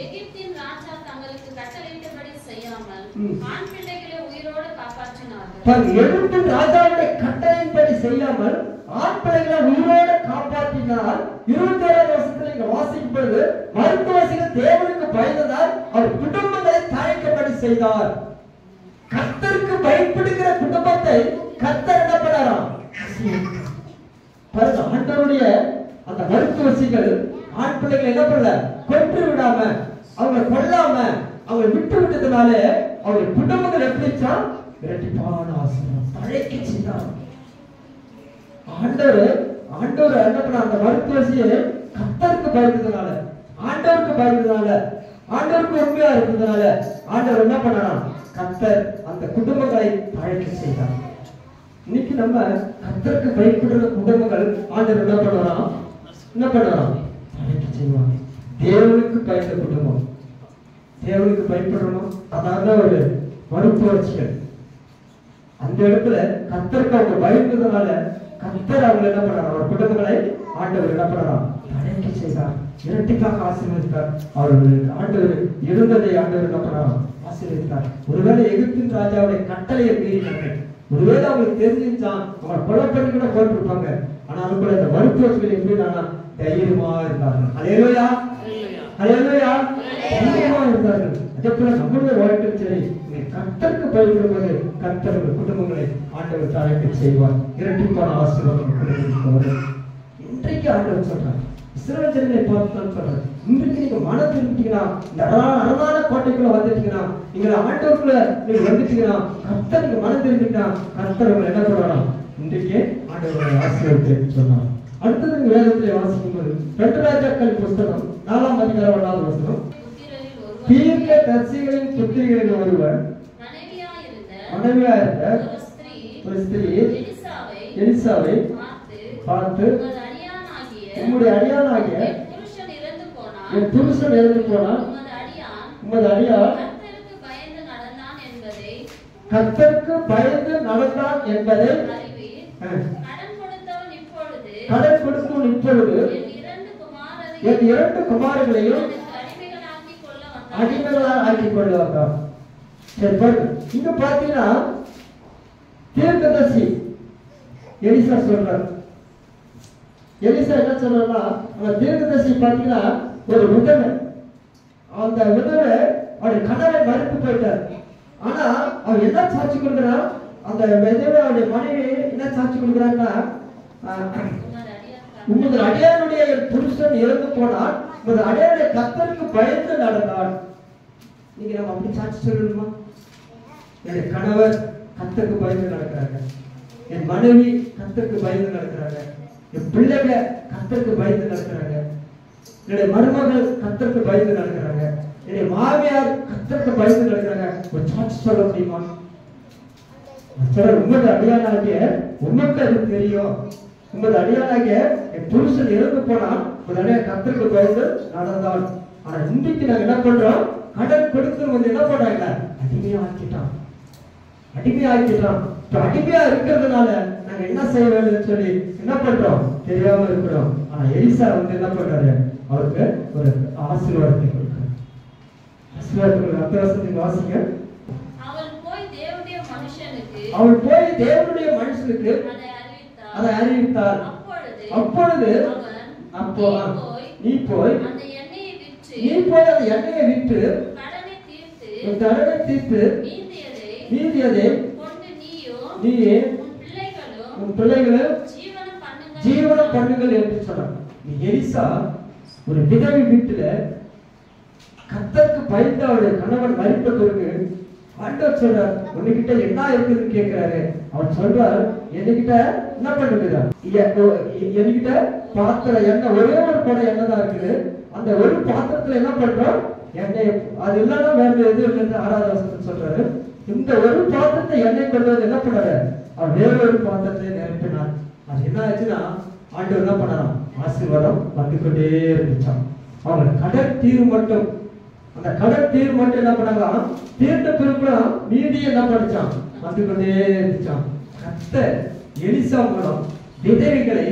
எகிப்தின் ராஜா தங்களுக்கு கட்டளையிட்டபடி செய்யாமல் ஆண் பிள்ளைகளை உயிரோடு காப்பாற்றினார்கள். எகிப்தின் ராஜாவுடைய கட்டளையின்படி செய்யாமல் ஆண் பிள்ளைகளை உயிரோடு காப்பாற்றினார். 27ஆம் வசனத்தில் இங்க வாசிக்கும் பொழுது மருத்துவசிகள் தேவனுக்கு பயந்ததால் அவர் குடும்பங்களை தழைக்கப்படி செய்தார். கர்த்தருக்கு பயப்படுகிற குடும்பத்தை கர்த்தர் என்ன பண்ணாராம்? ஆண்டவருடைய அந்த மருத்துவசிகள் ஆண் பிள்ளைகளை என்ன பண்ணல? கொன்று விடாம, அவங்களை கொல்லாம, அவங்களை விட்டு விட்டதுனால அவருடைய குடும்பங்கள் எப்படிச்சா இரட்டிப்பான ஆசீர்வாதம் தழைக்க செய்தார். ஆண்டவர் என்ன பண்ண? அந்த மருத்துவசியை கர்த்தருக்கு பயந்ததுனால, ஆண்டவருக்கு பயந்ததுனால, ஆண்டவருக்கு உண்மையா இருந்ததுனால ஆண்டவர் என்ன பண்ணாராம்? கர்த்தர் அந்த குடும்பங்களை தழைக்க செய்தார். இன்னைக்கு நம்ம கர்த்தருக்கு பயப்படுற குடும்பங்கள் ஆண்டவர் என்ன பண்ணுவாராம்? தழைக்க செய்வாங்க. தேவனுக்கு பயந்த குடும்பம், தேவனுக்கு பயப்படுறோம். அதாவது ஒரு மருத்துவச்சிகள் அந்த இடத்துல கர்த்தருக்கு அவங்க பயந்ததுனால கர்த்தர் அவங்க என்ன பண்ணாராம்? அவர் குடும்பங்களை ஆண்டவர் என்ன பண்ணாராம்? தழைக்க செய்தார், இரட்டிப்பாக ஆசீர்வதித்தார். அவர்களுக்கு ஆண்டவர் இருந்ததை ஆண்டவர் என்ன பண்ணாராம்? ஆசீர்வதித்தார். ஒருவேளை எகிப்தின் ராஜாவுடைய கட்டளையை மீறினார்கள். ஒருவேளை அவங்களுக்கு தெரிஞ்சிருந்தான் அவங்க கொலை பண்ணி கூட போட்டிருப்பாங்க. ஆனாலும் கூட இந்த மருத்துவர்கள் எப்படின்னா தைரியமா இருந்தார்கள். அல்லேலூயா, அல்லேலூயா, தைரியமா இருந்தார்கள். அதே போல நம்மளுடைய வாழ்க்கை சரி, கர்த்தருக்கு பயன்படும்போது கர்த்தர் குடும்பங்களை ஆண்டவர் தழைக்க செய்வார். இரட்டிப்பான ஆசீர்வாதம் குடும்பத்துக்கு. இன்றைக்கு ஆண்டவர் சொல்றார், இஸ்ரவேல் ஜனங்களை பார்த்து சொல்றார், இன்றைக்கு நீங்க மனம் திரும்பிட்டீங்கன்னா, இந்த அரணான கோட்டைக்குள்ள வந்துட்டீங்கன்னா, நீங்க ஆண்டவருக்குள்ள நீங்க வந்துட்டீங்கன்னா, கர்த்தர் நீங்க மனம் திரும்பிட்டா கர்த்தர் உங்களை என்ன பண்ணுவாராம்? இன்றைக்கே ஆண்டவருடைய ஆசீர்வாதத்தை சொன்னார். அடுத்தது நீங்க வேதத்திலே வாசிக்கும் போது 2 ராஜாக்கள் புஸ்தகம் 4ஆம் அதிகாரம் 1ஆவது வசனம். தீர்க்க தரிசிகளின் புத்திரிகளில் ஒருவர் மனைவியா இருந்த ஒரு ஸ்திரீ எலிசாவை பார்த்து உம்முடைய அடியானாகிய என் புருஷன் இறந்து போனான் என் புருஷன் இறந்து போனான் உமது அடியான் கர்த்தருக்கு பயந்து நடந்தான் என்பதை கர்த்தருக்கு பயந்து நடந்தான் என்பதை அறிவீர். கடன் கொடுத்தவன் இப்பொழுது கடன் கொடுத்தவன் இப்பொழுது என் இரண்டு குமாரரையும் என் 2 குமாரர்களையும் அடிமைகளாக்கி கொள்ள வந்தான். அடிமைகளாக ஆக்கி கொண்டு வந்தான். சரி பாருங்க, இங்க பாத்தீங்கன்னா தீர்க்கதரிசி எலிசா சொல்றார். எலிசா என்ன சொல்றாருன்னா, அந்த தீர்க்கதரிசி பாத்தீங்கன்னா ஒரு விதவை, அந்த விதவை அவருடைய கணவன் மறுத்து போயிட்டார். ஆனா அவர் என்ன சாட்சி கொடுக்கிறார்? அந்த விதவை அவருடைய மனைவி என்ன சாட்சி கொடுக்கிறாங்கன்னா, உமது அடியானுடைய புருஷன் இறந்து போனான், உமது அடியானுடைய கர்த்தருக்கு பயந்து நடந்தான். நீங்க நம்ம அப்படி சாட்சி சொல்லணுமா? என்னுடைய கணவர் கர்த்தருக்கு பயந்து நடக்கிறாங்க, என் மனைவி கர்த்தருக்கு பயந்து நடக்கிறாங்க, என் பிள்ளைங்க கர்த்தருக்கு பயந்து நடக்கிறாங்க, என்னுடைய மருமகள் கர்த்தருக்கு பயந்து நடக்கிறாங்க, என்னுடைய மாமியார் கர்த்தருக்கு பயந்து நடக்கிறாங்க. ஒரு சாட்சி சொல்ல முடியுமா? உமது அடியானாகிய உமக்கு அது தெரியும். உமது அடியானாகிய என் புருஷன் இறந்து போனான், உமது அடியான் கர்த்தருக்கு பயந்து நடந்தான். ஆனா இன்றைக்கு நாங்க என்ன பண்றோம்? கடன் கொடுத்து வந்து என்ன பண்றாங்க? அடிமையா ஆக்கிட்டான், அடிமையா ஆக்கிட்டான். அடிமையா இருக்கிறதுனால நாங்க என்ன செய்ய வேண்டும்னு சொல்லி என்ன பண்றோம்? தெரியாம இருக்கிறோம். ஆனா எலிசா வந்து என்ன பண்றாரு? அவருக்கு ஒரு ஆசீர்வாதத்தை கொடுக்கிறார். ஆசீர்வாதத்துக்கு அத்தியாவசியத்தை வாசிங்க. அவள் போய் தேவனுடைய மனுஷனுக்கு அதை அறிவித்தார். அப்பொழுது நீ போய் அந்த எண்ணெயை விற்று கடனை தீர்த்து மீதியதை நீயே உன் பிள்ளைகளும் ஜீவனம் பண்ணுங்கள் என்று சொன்னார். எலிசா ஒரு விதவை வீட்டுல கர்த்தருக்கு பயந்து அவருடைய கணவன் மரிப்பதற்கு ஆண்டவர் சொல்றார், உன்கிட்ட என்ன இருக்குதுன்னு கேட்கிறாரு. அவர் சொல்றார், என்கிட்ட என்ன பண்ணுகிறார்? என்கிட்ட பாத்திரம் எண்ணெய், ஒரே ஒரு குடம் எண்ணெய் தான் இருக்குது. அந்த ஒரு பாத்திரத்துல என்ன பண்றோம்? எண்ணெய். அது இல்லைன்னா வேற எது இல்லைன்னு 6வது வசனத்துல சொல்றாரு. இந்த ஒரு பாத்திரத்தை எண்ணெய் கொண்டு வந்து என்ன பண்ணாரு? அவர் வேற ஒரு பாத்திரத்தை நிரப்பினார். அது என்ன ஆச்சுன்னா, ஆண்டவர் என்ன பண்ணாராம்? ஆசீர்வாதம் வந்து கொண்டே இருந்துச்சான். அவங்க கடன் தீர்வு மட்டும், அந்த கடன் தீர்வு மட்டும் என்ன பண்ணாங்க? தீர்த்த பிறகு மீதியை என்ன பண்ணிச்சான்? வந்து கொண்டே இருந்துச்சான். கர்த்தர் எலிசா மூலம் விதவைகளை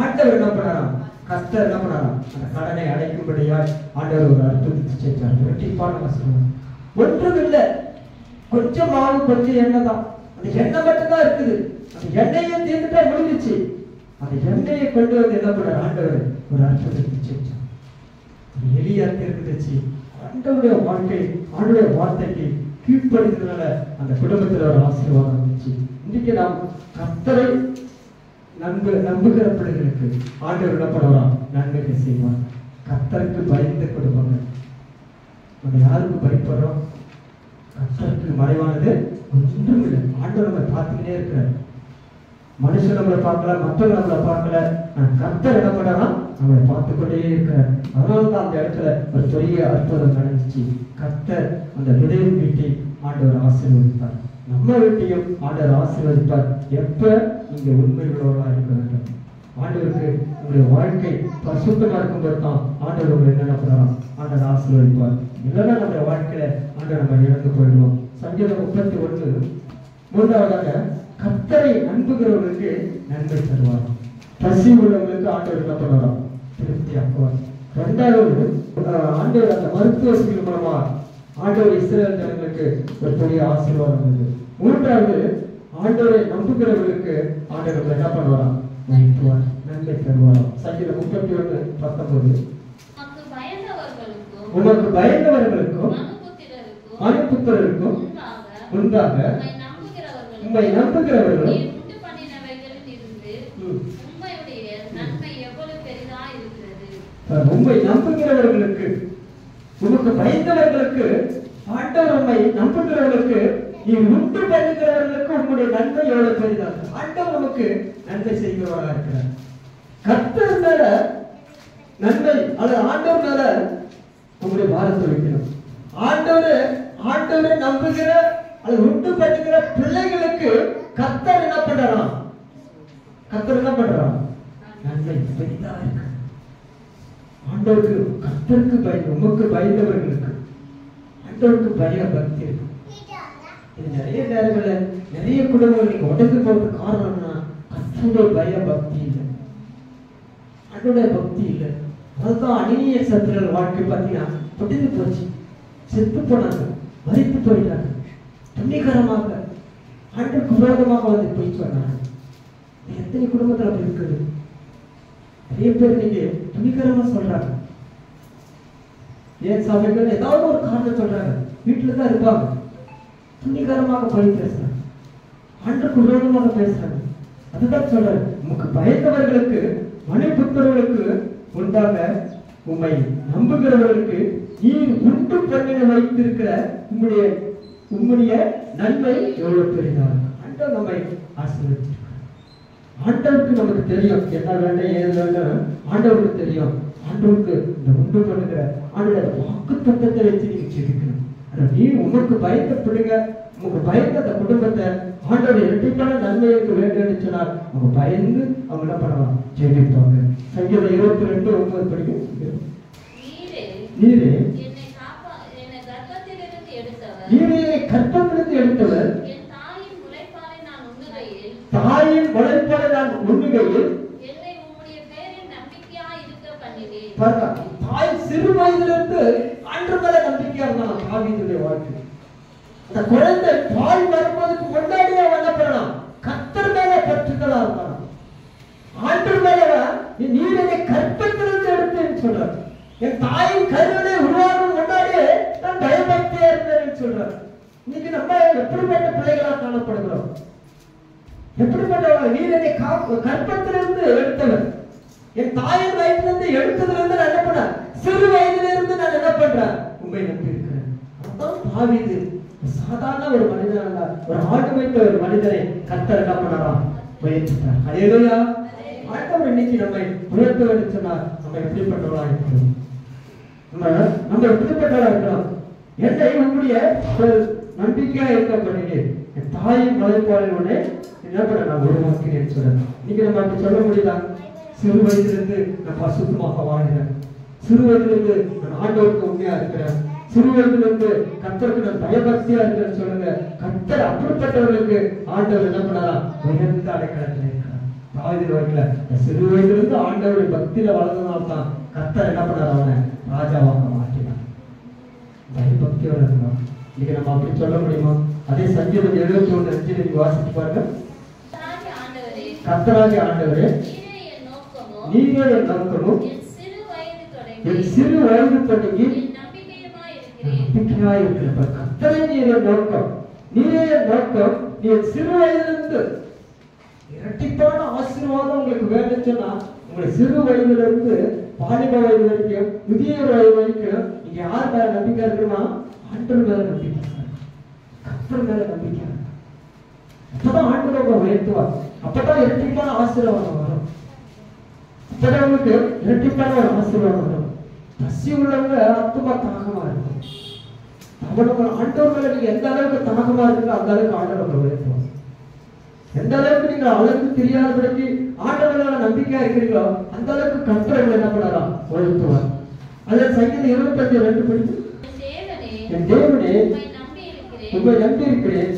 ஆண்டவர் என்ன பண்ணாராம்? கர்த்தர் என்ன பண்ணாராம்? அந்த கடனை அடைக்கும்படியால் ஆண்டவர் ஒரு அற்புதத்தை செஞ்சார். இரட்டிப்பான வசனம். ஒன்றும் இல்லை, கொஞ்சம் மாவு கொஞ்சம் எண்ணெய் தான். அந்த எண்ணெய் மட்டும் தான் இருக்குது. அந்த எண்ணெயை தீர்த்துட்டா முடிஞ்சிச்சு. அந்த எண்ணெயை கொண்டு வந்து என்ன பண்ணார்? ஆண்டவர் ஒரு அற்புதத்தை செஞ்சார். எலியா தீர்க்கதரிசி ஆண்டவருடைய வாழ்க்கை, ஆண்டவருடைய வார்த்தைக்கு கீழ்ப்படிந்ததுனால அந்த குடும்பத்தில் ஒரு ஆசீர்வாதம் இருந்துச்சு. இன்னைக்கு நாம் கர்த்தரை நம்புகிற பிள்ளைகளுக்கு ஆண்டவர் என்ன பண்ணுவாராம்? நன்மைகள் செய்வார். கர்த்தருக்கு பயந்த குடும்பங்கள். நம்ம யாருக்கு பயப்படுறோம்? கர்த்தருக்கு மறைவானது ஒன்றும் இல்லை. ஆண்டவர் நம்மளை பார்த்துக்கிட்டே இருக்கிறார். மனுஷன் நம்மளை பார்க்கல, மற்றவங்க நம்மளை பார்க்கல, கர்த்தர் என்ன பண்ணா நம்மளை பார்த்துக்கொண்டே இருக்கிறார். அதனால்தான் அந்த இடத்துல ஒரு பெரிய அற்புதம் நடந்துச்சு. கர்த்தர் அந்த விதவை வீட்டை ஆண்டவர் ஆசீர்வதிப்பார். நம்ம வீட்டையும் ஆண்டவர் ஆசீர்வதிப்பார். எப்ப நீங்க உண்மை உள்ளவர்களா இருக்க வேண்டும். ஆண்டவருக்கு உங்களுடைய வாழ்க்கை பரிசுத்தமா இருக்கும்போது தான் ஆண்டவர் உங்களை என்ன பண்ணலாம்? ஆண்டவர் ஆசீர்வதிப்பார். இல்லைன்னா நம்முடைய வாழ்க்கையில ஆண்டவர் நம்ம இழந்து போயிடுவோம். சங்கீதம் 31:3 கர்த்தரை நம்புகிறவர்களுக்கு நன்மை தருவார். பசி உள்ளவர்களுக்கு ஆண்டவர் என்ன பண்ணுவாராம்? திருப்தி ஆக்குவார். 2வது ஆண்டவர் அந்த மருத்துவ வசதிகள் மூலமா ஆண்டவர் இஸ்ரவேல் ஜனங்களுக்கு ஒரு பெரிய ஆசீர்வாதம் இருக்கு. 3வது ஆண்டவரை நம்புகிறவர்களுக்கு ஆண்டவர் என்ன பண்ணுவாராம்? நன்மை தருவாராம். சங்கீதம் 31:19 உமக்கு பயந்தவர்களுக்கும் மனுபுத்திரருக்கும் முன்பாக உம்மை நம்புகிறவர்களும் உம்மை நம்புகிறவர்களுக்கு, உமக்கு பயந்தவர்களுக்கு, ஆண்டவர் உம்மை நம்புகிறவர்களுக்கு, நீ உண்டு பண்ணுகிறவர்களுக்கு உங்களுடைய நன்மை எவ்வளவு பெரிதாக. ஆண்டவர் நமக்கு நன்மை செய்கிறவராக இருக்கிறார். கர்த்தர் மேல நன்மை அல்லது ஆண்டவர் மேல உங்களுடைய பாரத்தை வைக்கணும். ஆண்டவரை நம்புகிற அல்லது உண்டு பண்ணுகிற பிள்ளைகளுக்கு கர்த்தர் என்ன பண்றாராம்? கர்த்தர் என்ன பண்றாராம்? நன்மை பெரிதாக இருக்கு. ஆண்டவருக்கு கர்த்தருக்கு பயந்து உமக்கு பயந்தவர்களுக்கு ஆண்டவருக்கு பய பக்தி இருக்கு. இது நிறைய நேரங்கள்ல நிறைய குடும்பங்கள் நீங்க உடஞ்சு போறதுக்கு காரணம்னா கர்த்தருடைய பய பக்தி இல்லை, ஆண்டோடைய பக்தி இல்லை. அதுதான் அநேக சத்துருக்கள் வாழ்க்கை பார்த்தீங்கன்னா தொட்டிந்து போச்சு, செத்து போனாங்க, மரித்து போயிட்டாங்க, துணிகரமாக ஆண்டவருக்கு விரோதமாக வந்து போய் சொன்னாங்க. எத்தனை குடும்பத்தில் அப்படி இருக்குது? நிறைய பேர் நீங்க துணிகரமா சொல்றாங்க. ஏன் சபைகள் ஏதாவது ஒரு காரணம் சொல்றாங்க, வீட்டுல தான் இருப்பாங்க, துணிகரமாக போய் பேசுறாங்க, ஆண்டவருக்கு விரோதமாக பேசுறாங்க. அதுதான் சொல்றாரு, உமக்கு பயந்தவர்களுக்கு மனைபுத்தவர்களுக்கு முன்பாக உம்மை நம்புகிறவர்களுக்கு நீர் உண்டு பண்ணின வைத்திருக்கிற உம்முடைய நன்மை எவ்வளவு பெரிதாக. ஆண்டவர் நம்மை ஆசீர்வதிச்சிருக்கிறார். ஆண்டவருக்கு நமக்கு தெரியும் என்ன வேண்டாம் ஏது வேண்டாம், ஆண்டவருக்கு தெரியும். ஆண்டவருக்கு இந்த உண்டு பண்ணுகிற ஆண்டோட வாக்கு தத்தத்தை வச்சு நீங்க ஜெபிக்கணும். நீ உமக்கு பயந்த பிள்ளைங்க, உங்க பயந்த அந்த குடும்பத்தை ஆண்டோட இரட்டிப்பான நன்மைக்கு வேண்டும் சொன்னார். அவங்க பயந்து அவங்க என்ன பண்ணுவாங்க, ஜெபிப்பாங்க. சங்கீதம் 22:9 படிக்கும். நீரே நீரை கற்பத்திலிருந்து எடுத்தவர், தாயின் முளைப்பாலை நான் உண்ணுகையில் தாய் சிறு வயதிலிருந்து ஆண்டு மேல நம்பிக்கையா இருந்தான். தாவீதுடைய வாழ்க்கை அந்த குழந்தை பால் வருவதற்கு முன்னாடியே என்ன பண்ணலாம், கர்த்தர் மேல பற்றுதலா இருந்தான். ஆண்டு மேல நீர் என்னை கற்பத்திலிருந்து எடுத்தேன்னு சொல்றார். என் தாயின் கருவிலே உருவாகும் முன்னாடியே நான் பயபக்தியா இருந்தேன்னு சொல்றார். இன்னைக்கு நம்ம எப்படிப்பட்ட பிள்ளைகளா காணப்படுகிறோம், எப்படிப்பட்ட நீர் என்னை கற்பத்திலிருந்து எடுத்தவர், என் தாயின் வயதிலிருந்து எடுத்ததிலிருந்து நான் என்ன பண்ண, சிறு வயதிலிருந்து நான் என்ன பண்றேன், உண்மை நம்பி இருக்கிறேன். அதான் தாவீது சாதாரண ஒரு மனிதன், ஒரு ஆடு வைத்த ஒரு மனிதனை கர்த்தர் என்ன பண்ணலாம், உயர்த்திட்டார். ஹல்லேலூயா. ஆண்டவர் இன்னைக்கு நம்மை உயர்த்த வேண்டும் சொன்னார். நம்ம எப்படிப்பட்டவர்களா இருக்கிறோம், நம்ம எப்படிப்பட்டவர்களா இருக்கிறோம். என்னை உங்களுடைய நம்பிக்கையா இருக்க பண்ணீங்க, என் தாயின் மலைப்பாளைய உடனே என்ன பண்ண நான் உருவாக்கினேன்னு சொல்றேன். இன்னைக்கு நம்ம அப்படி சொல்ல முடியுதா? சிறு வயதிலிருந்து நான் பசுத்தமாக வாழ்கிறேன், சிறு வயதிலிருந்து நான் ஆண்டவருக்கு உண்மையா இருக்கிறேன், சிறு வயதிலிருந்து கர்த்தருக்கு நான் பயபக்தியா இருக்கிறேன்னு சொல்லுங்க. கர்த்தர் அப்படிப்பட்டவர்களுக்கு ஆண்டவர் என்ன பண்ணாரா, உயர்ந்த அடைக்கலத்தில் இருக்கிறார். தாவீது வாழ்க்கையில சிறு வயதிலிருந்து ஆண்டவருடைய பக்தியில வளர்ந்ததால்தான் கர்த்தர் என்ன பண்ணார், அவனை ராஜாவாக மாற்றினார். பயபக்தியோட இருந்தான். இன்னைக்கு நம்ம அப்படி சொல்ல முடியுமா? அதே சங்கீதம் 71:5 நீங்க வாசித்து பாருங்க. கர்த்தராகிய ஆண்டவரே நீரே என் நோக்கமும் என் சிறு வயது தொடங்கி நம்பிக்கையாய் இருக்கிற கர்த்தரே நீரே நோக்கம், நீரே என் நோக்கம். நீ சிறு வயதிலிருந்து இரட்டிப்பான ஆசீர்வாதம் உங்களுக்கு வேண்டும் சொன்னா, உங்களை சிறு வயதிலிருந்து வாலிப வயது வரைக்கும் முதியோர் வயது வரைக்கும் நீங்க யார் மேல நம்பிக்கை இருக்குன்னா, ஆண்டவர் மேல நம்பிக்கை, கர்த்தர் மேல நம்பிக்கை. அப்பதான் ஆண்டவர் உயர்த்துவார், அப்பதான் இரட்டிப்பான ஆசீர்வாதம் வரும், அப்பதான் உங்களுக்கு இரட்டிப்பான ஒரு ஆசீர்வாதம் வரும். பசி உள்ளவங்க ஆத்துமா தாகமா இருக்கும். அவனுக்கு ஆண்டவர் மேல நீங்க எந்த அளவுக்கு தாகமா இருக்குதோ அந்த அளவுக்கு ஆண்டவர் உயர்த்துவார். எந்த அளவுக்கு நீங்க அளவுக்கு தெரியாதபடிக்கு ஆண்டவர் மேல நம்பிக்கையா இருக்கிறீங்களோ அந்த அளவுக்கு கர்த்தர் என்ன பண்ணலாம், உயர்த்துவார். அதே சங்கீதம் 25:2 படிச்சு, என் தேவனே உம்மை நம்பி இருக்கிறேன்,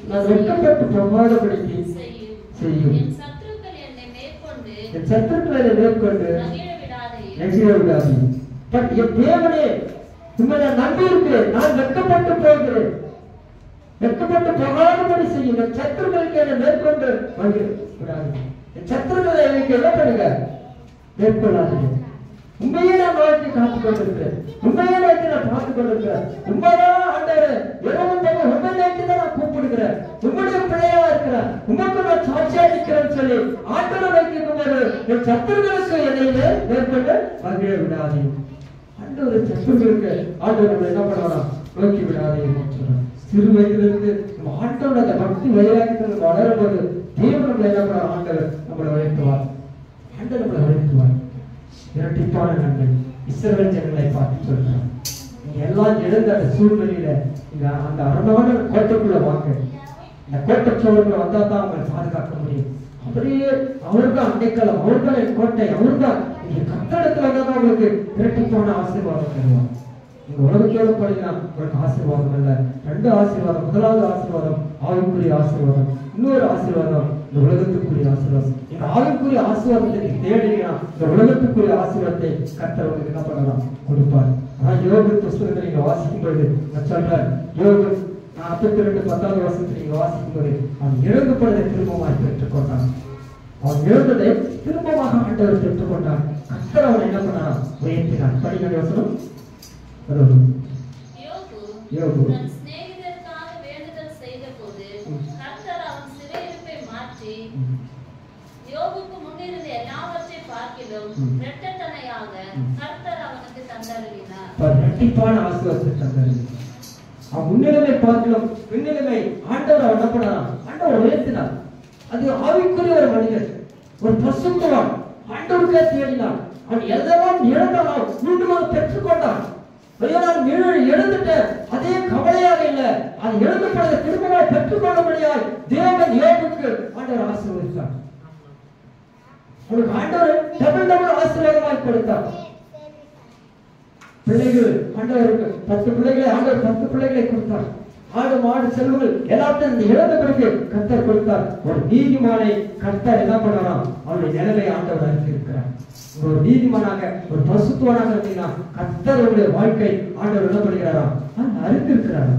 நான் வெட்கப்பட்டு போகாதபடிக்கு செய்யும், என் சத்துருக்களை மேற்கொண்டு நெகிழ விடாதே. பட் என் தேவனே உம்மை நான் நம்பி இருக்கிறேன், நான் வெட்கப்பட்டு போகிறேன், வெட்கப்பட்டு போகாதபடி செய்யும், என் சத்துருக்களுக்கு என்னை மேற்கொண்டு விடாது, என் சத்துருக்களை எனக்கு என்ன பண்ணுங்க, மேற்கொள்ளாதீங்க. உண்மையே நான் வாழ்க்கை காத்துக் கொண்டிருக்கிறேன், உண்மையே நான் பார்த்துக் கொண்டிருக்கிறேன், உண்மைதான் ஆண்டவரே, உண்மை தான் நான் கூப்பிடுகிறேன், உங்களுடைய பிள்ளையா இருக்கிறேன், உமக்கு நான் சாட்சியா இருக்கிறேன்னு சொல்லி ஆண்டவர் வைக்கும் போது என் சத்துருக்களுக்கு என்னையே மேற்கொண்டு மகிழ விடாதே. ஆண்டவர் சத்துருக்களுக்கு ஆண்டவர் என்ன பண்ணலாம், நோக்கி விடாதே சொல்றார். சிறு வயதிலிருந்து ஆண்டவர் அந்த பக்தி வைராக்கியத்தில் வளரும்போது தேவன் நம்மளை என்ன பண்ணார், ஆண்டவர் நம்மளை உயர்த்துவார், ஆண்டவர் நம்மளை உயர்த்துவார். இரட்டிப்பான நன்மை இஸ்ரவேல் ஜனங்களை பார்த்து சொல்றார். நீங்க எல்லாம் இழந்த அந்த சூழ்நிலையில நீங்க அந்த அரணான கோட்டைக்குள்ள வாங்க, இந்த கோட்டை சோழர்கள் வந்தா தான் அவங்களை பாதுகாக்க முடியும். அப்படியே அவர்தான் அடைக்கலம், அவர்தான் என் கோட்டை, அவர்தான் கத்தடத்துல தான் உங்களுக்கு இரட்டிப்பான ஆசீர்வாதம் தருவார். இந்த உலகத்தோட படிக்கலாம் உங்களுக்கு ஆசீர்வாதம் இல்ல, 2 ஆசீர்வாதம். முதலாவது ஆசீர்வாதம் ஆவிக்குரிய ஆசீர்வாதம், இன்னொரு ஆசீர்வாதம் இந்த உலகத்துக்குரிய ஆசீர்வாதம். இந்த ஆவிக்குரிய ஆசீர்வாதத்தை தேடினா இந்த உலகத்துக்குரிய ஆசீர்வாதத்தை கர்த்தர் உங்களுக்கு என்ன பண்ணலாம், கொடுப்பார். ஆனா யோபு புஸ்தகத்தை நீங்க வாசிக்கும் பொழுது நான் சொல்றேன், யோபு 42:10 வருஷத்துல நீங்க வாசிக்கும் போது அவன் இழந்ததை திரும்பமாக பெற்றுக்கொண்டான். அவன் இழந்ததை திரும்பமாக ஆண்டவர் பெற்றுக்கொண்டான். கர்த்தர் அவன் என்ன பண்ணான், உயர்த்தினான். படிக்கிற வசனம் யோபு தன் சிநேகிதருக்காக வேண்டுதல் செய்தபோது கர்த்தர் அவன் சிறையிருப்பை மாற்றி யோபுக்கு முன்னிருந்த எல்லாவற்றை பார்க்கிலும் இரட்டத்தனையாக கர்த்தர் அவனுக்கு தந்தருளினார். இரட்டிப்பான ஆசீர்வாதத்தை தந்தருளினார். அவன் முன்னிலைமை பார்க்கலாம், பின்னிலைமை ஆண்டவர் அவன் என்ன பண்ணான், ஆண்டவர் உயர்த்தினார். அது ஆவிக்குரிய ஒரு மனிதன், ஒரு பசுத்தவான், ஆண்டவருக்கே தேடினான். அவன் எதெல்லாம் இழந்தானோ மீண்டும் பெற்றுக்கொண்டான். நான் எழுந்துட்டேன் அதே கவலையாக இல்ல, அது எழுந்தப்பட திரும்பமாக பெற்றுக்கொள்ள முடியாது. தேவன் யோபுக்கு ஆண்டவர் ஆசீர்வதித்தார். உனக்கு ஆண்டவர் டபுள் ஆசீர்வாதமாய் கொடுத்தார். பிள்ளைகள் ஆண்டவருக்கு 10 பிள்ளைகளை ஆண்டவர் 10 பிள்ளைகளை கொடுத்தார். ஆடு மாடு செல்வங்கள் எல்லாத்தையும் இந்த இழந்த பிறகு கர்த்தர் கொடுத்தார். ஒரு நீதிமானை கர்த்தர் என்ன பண்ணலாம், அவருடைய நிலைமை ஆண்டவர் அறிந்திருக்கிறார். ஒரு நீதிமானாக ஒரு பசுத்துவனாக இருந்தீங்கன்னா கர்த்தர் உங்களுடைய வாழ்க்கை ஆண்டவர் என்ன பண்ணுகிறாராம், அறிந்திருக்கிறாரா.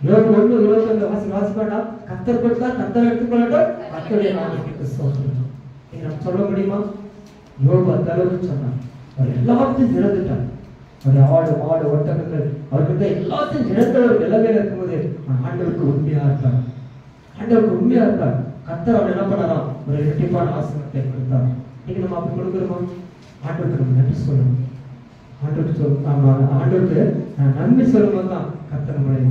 யோபு 1:21 வாசிப்பாண்டா, கர்த்தர் கொடுத்தா கர்த்தர் எடுத்துக்கொள்ளட்டும், கர்த்தருடைய நாமத்துக்கு ஸ்தோத்திரம். நீங்க நம்ம சொல்ல முடியுமா? யோபு அந்த அளவுக்கு சொன்னார். அவர் எல்லாத்தையும் இழந்துட்டார். அவருடைய ஆடு மாடு ஒட்டகங்கள் அவர்கிட்ட எல்லாத்தையும் இழந்த ஒரு நிலைமையில இருக்கும்போது ஆண்டவருக்கு உண்மையா இருக்கார். ஆண்டவருக்கு உண்மையா இருக்கார். கர்த்தர் அவர் என்ன பண்ணலாம், ஒரு இரட்டிப்பான ஆசீர்வாதத்தை கொடுத்தார். நீங்க நம்ம அப்படி கொடுக்குறோமா? ஆண்டவருக்கு நம்ம நன்றி சொல்லணும். ஆண்டவருக்கு நன்மை சொல்லும்போது தான் கர்த்தர் நம்மளை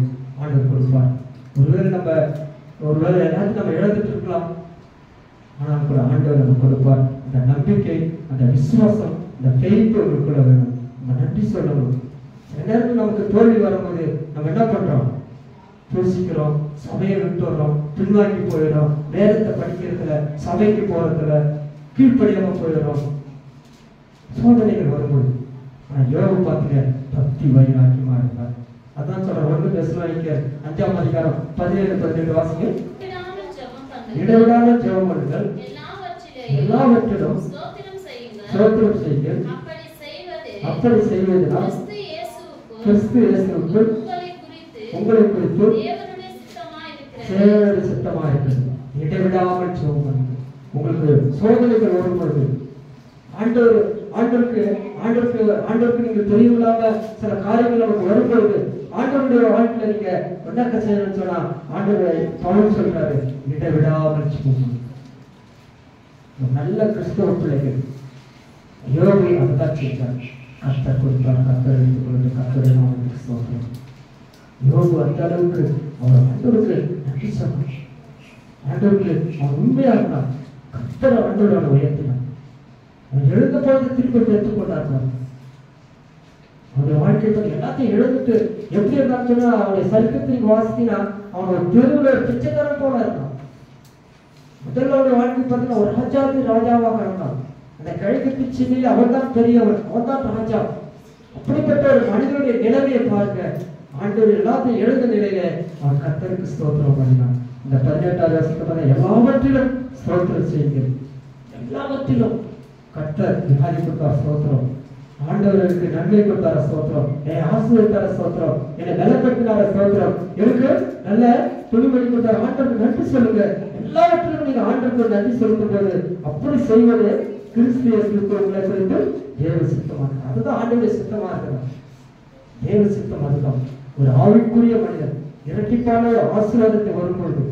ஆண்டவர் கொடுப்பார். ஒருவேளை எல்லாத்தையும் நம்ம இழந்துட்டு இருக்கலாம், ஆனால் கூட ஆண்டவர் நம்ம கொடுப்பார். அந்த நம்பிக்கை, அந்த விசுவாசம், அந்த ஃபெய்த் உங்களுக்குள்ள வேணும். நம்ம நன்றி சொல்லணும். சில நேரத்தில் நமக்கு தோல்வி வரும்போது நம்ம என்ன பண்றோம், யோசிக்கிறோம், சபையை விட்டு வர்றோம், பின்வாங்கி போயிடுறோம், வேதத்தை படிக்கிறதுல சபைக்கு போறதுல கீழ்ப்படியாம போயிடுறோம். சோதனைகள் வரும்போது யோபு பார்த்துங்க பக்தி வைராக்கியமா இருந்தார். அதான் சொல்ற 1 தெசலோனிக்கேயர் 5:17-18 வாசிங்க. இடைவிடாத ஜெபம் பண்ணுங்கள், எல்லாவற்றிலும் ஸ்தோத்திரம் செய்யுங்கள். அப்படி செய்வதனால் கிறிஸ்து இயேசுவுக்குள் உங்களை குறித்து தேவனுடைய சித்தமாக இருக்கிறது. இடைவிடாமல் ஜெபம் பண்ணுங்கள். உங்களுக்கு சோதனைகள் வரும்பொழுது ஆண்டவருக்கு நீங்க தெரியவில்லாம சில காரியங்கள் நமக்கு வரும்பொழுது ஆண்டவருடைய வாழ்க்கையில நீங்க என்ன செய்யணும்னு சொன்னா ஆண்டவரை பவுல் சொல்றாரு, இடைவிடாமல் ஜெபம். நல்ல கிறிஸ்தவ பிள்ளைகள் யோபு அதுதான் செய்தார். கர்த்தர் கொடுத்தார், கர்த்தர் எடுத்துக் கொண்டு கர்த்தரை நாமத்துக்கு ஸ்தோத்திரம். யோபு அந்த அளவுக்கு அவர் ஆண்டவருக்கு நன்றி சொன்னார். ஆண்டவருக்கு அவர் உண்மையா இருந்தார். கர்த்தர் ஆண்டவரை உயர்த்தினார். அவர் எழுந்த பொழுது திருப்பி பெற்றுக்கொண்டார். அவருடைய வாழ்க்கை பற்றி எல்லாத்தையும் எழுந்துட்டு எப்படி இருந்தான்னு சொன்னா அவருடைய சரித்திரத்தில் வாசித்தினா அவன் ஒரு தெருவில் பிச்சைக்காரன் போல இருந்தான். முதல்ல அவருடைய வாழ்க்கை பார்த்தீங்கன்னா ஒரு ராஜாவுக்கு ராஜாவாக இருந்தான். அந்த கிழக்கு பிச்சையில் அவன் தான் பெரியவன், அவன் தான் ராஜா. அப்படிப்பட்ட ஒரு மனிதனுடைய நிலைமையை பார்க்க ஆண்டவர் எல்லாத்தையும் எழுந்த நிலையில அவன் கர்த்தருக்கு ஸ்தோத்திரம் பண்ணினான். இந்த 18வது வசனத்துல எல்லாவற்றிலும் ஸ்தோத்திரம் செய்யுங்கள். எல்லாவற்றிலும் கர்த்தர் வியாதி கொடுத்தார் ஸ்தோத்திரம், ஆண்டவருக்கு நன்மை கொடுத்தார ஸ்தோத்திரம், என்னை ஆசீர்வதித்தார ஸ்தோத்திரம், என்னை பலப்படுத்தினார ஸ்தோத்திரம், எனக்கு நல்ல துணிமணி கொடுத்தார். ஆண்டவருக்கு நன்றி சொல்லுங்க. எல்லாவற்றிலும் நீங்க ஆண்டவருக்கு நன்றி சொல்லும் போது அப்படி செய்வது கிறிஸ்து இயேசுவுக்கு உங்களை குறித்து தேவ சித்தமா இருக்கு. அதுதான் ஆண்டவருடைய சித்தமா இருக்கிறார். தேவ சித்தம் அதுதான். ஒரு ஆவிக்குரிய மனிதன் இரட்டிப்பான ஆசீர்வாதத்தை வரும்பொழுது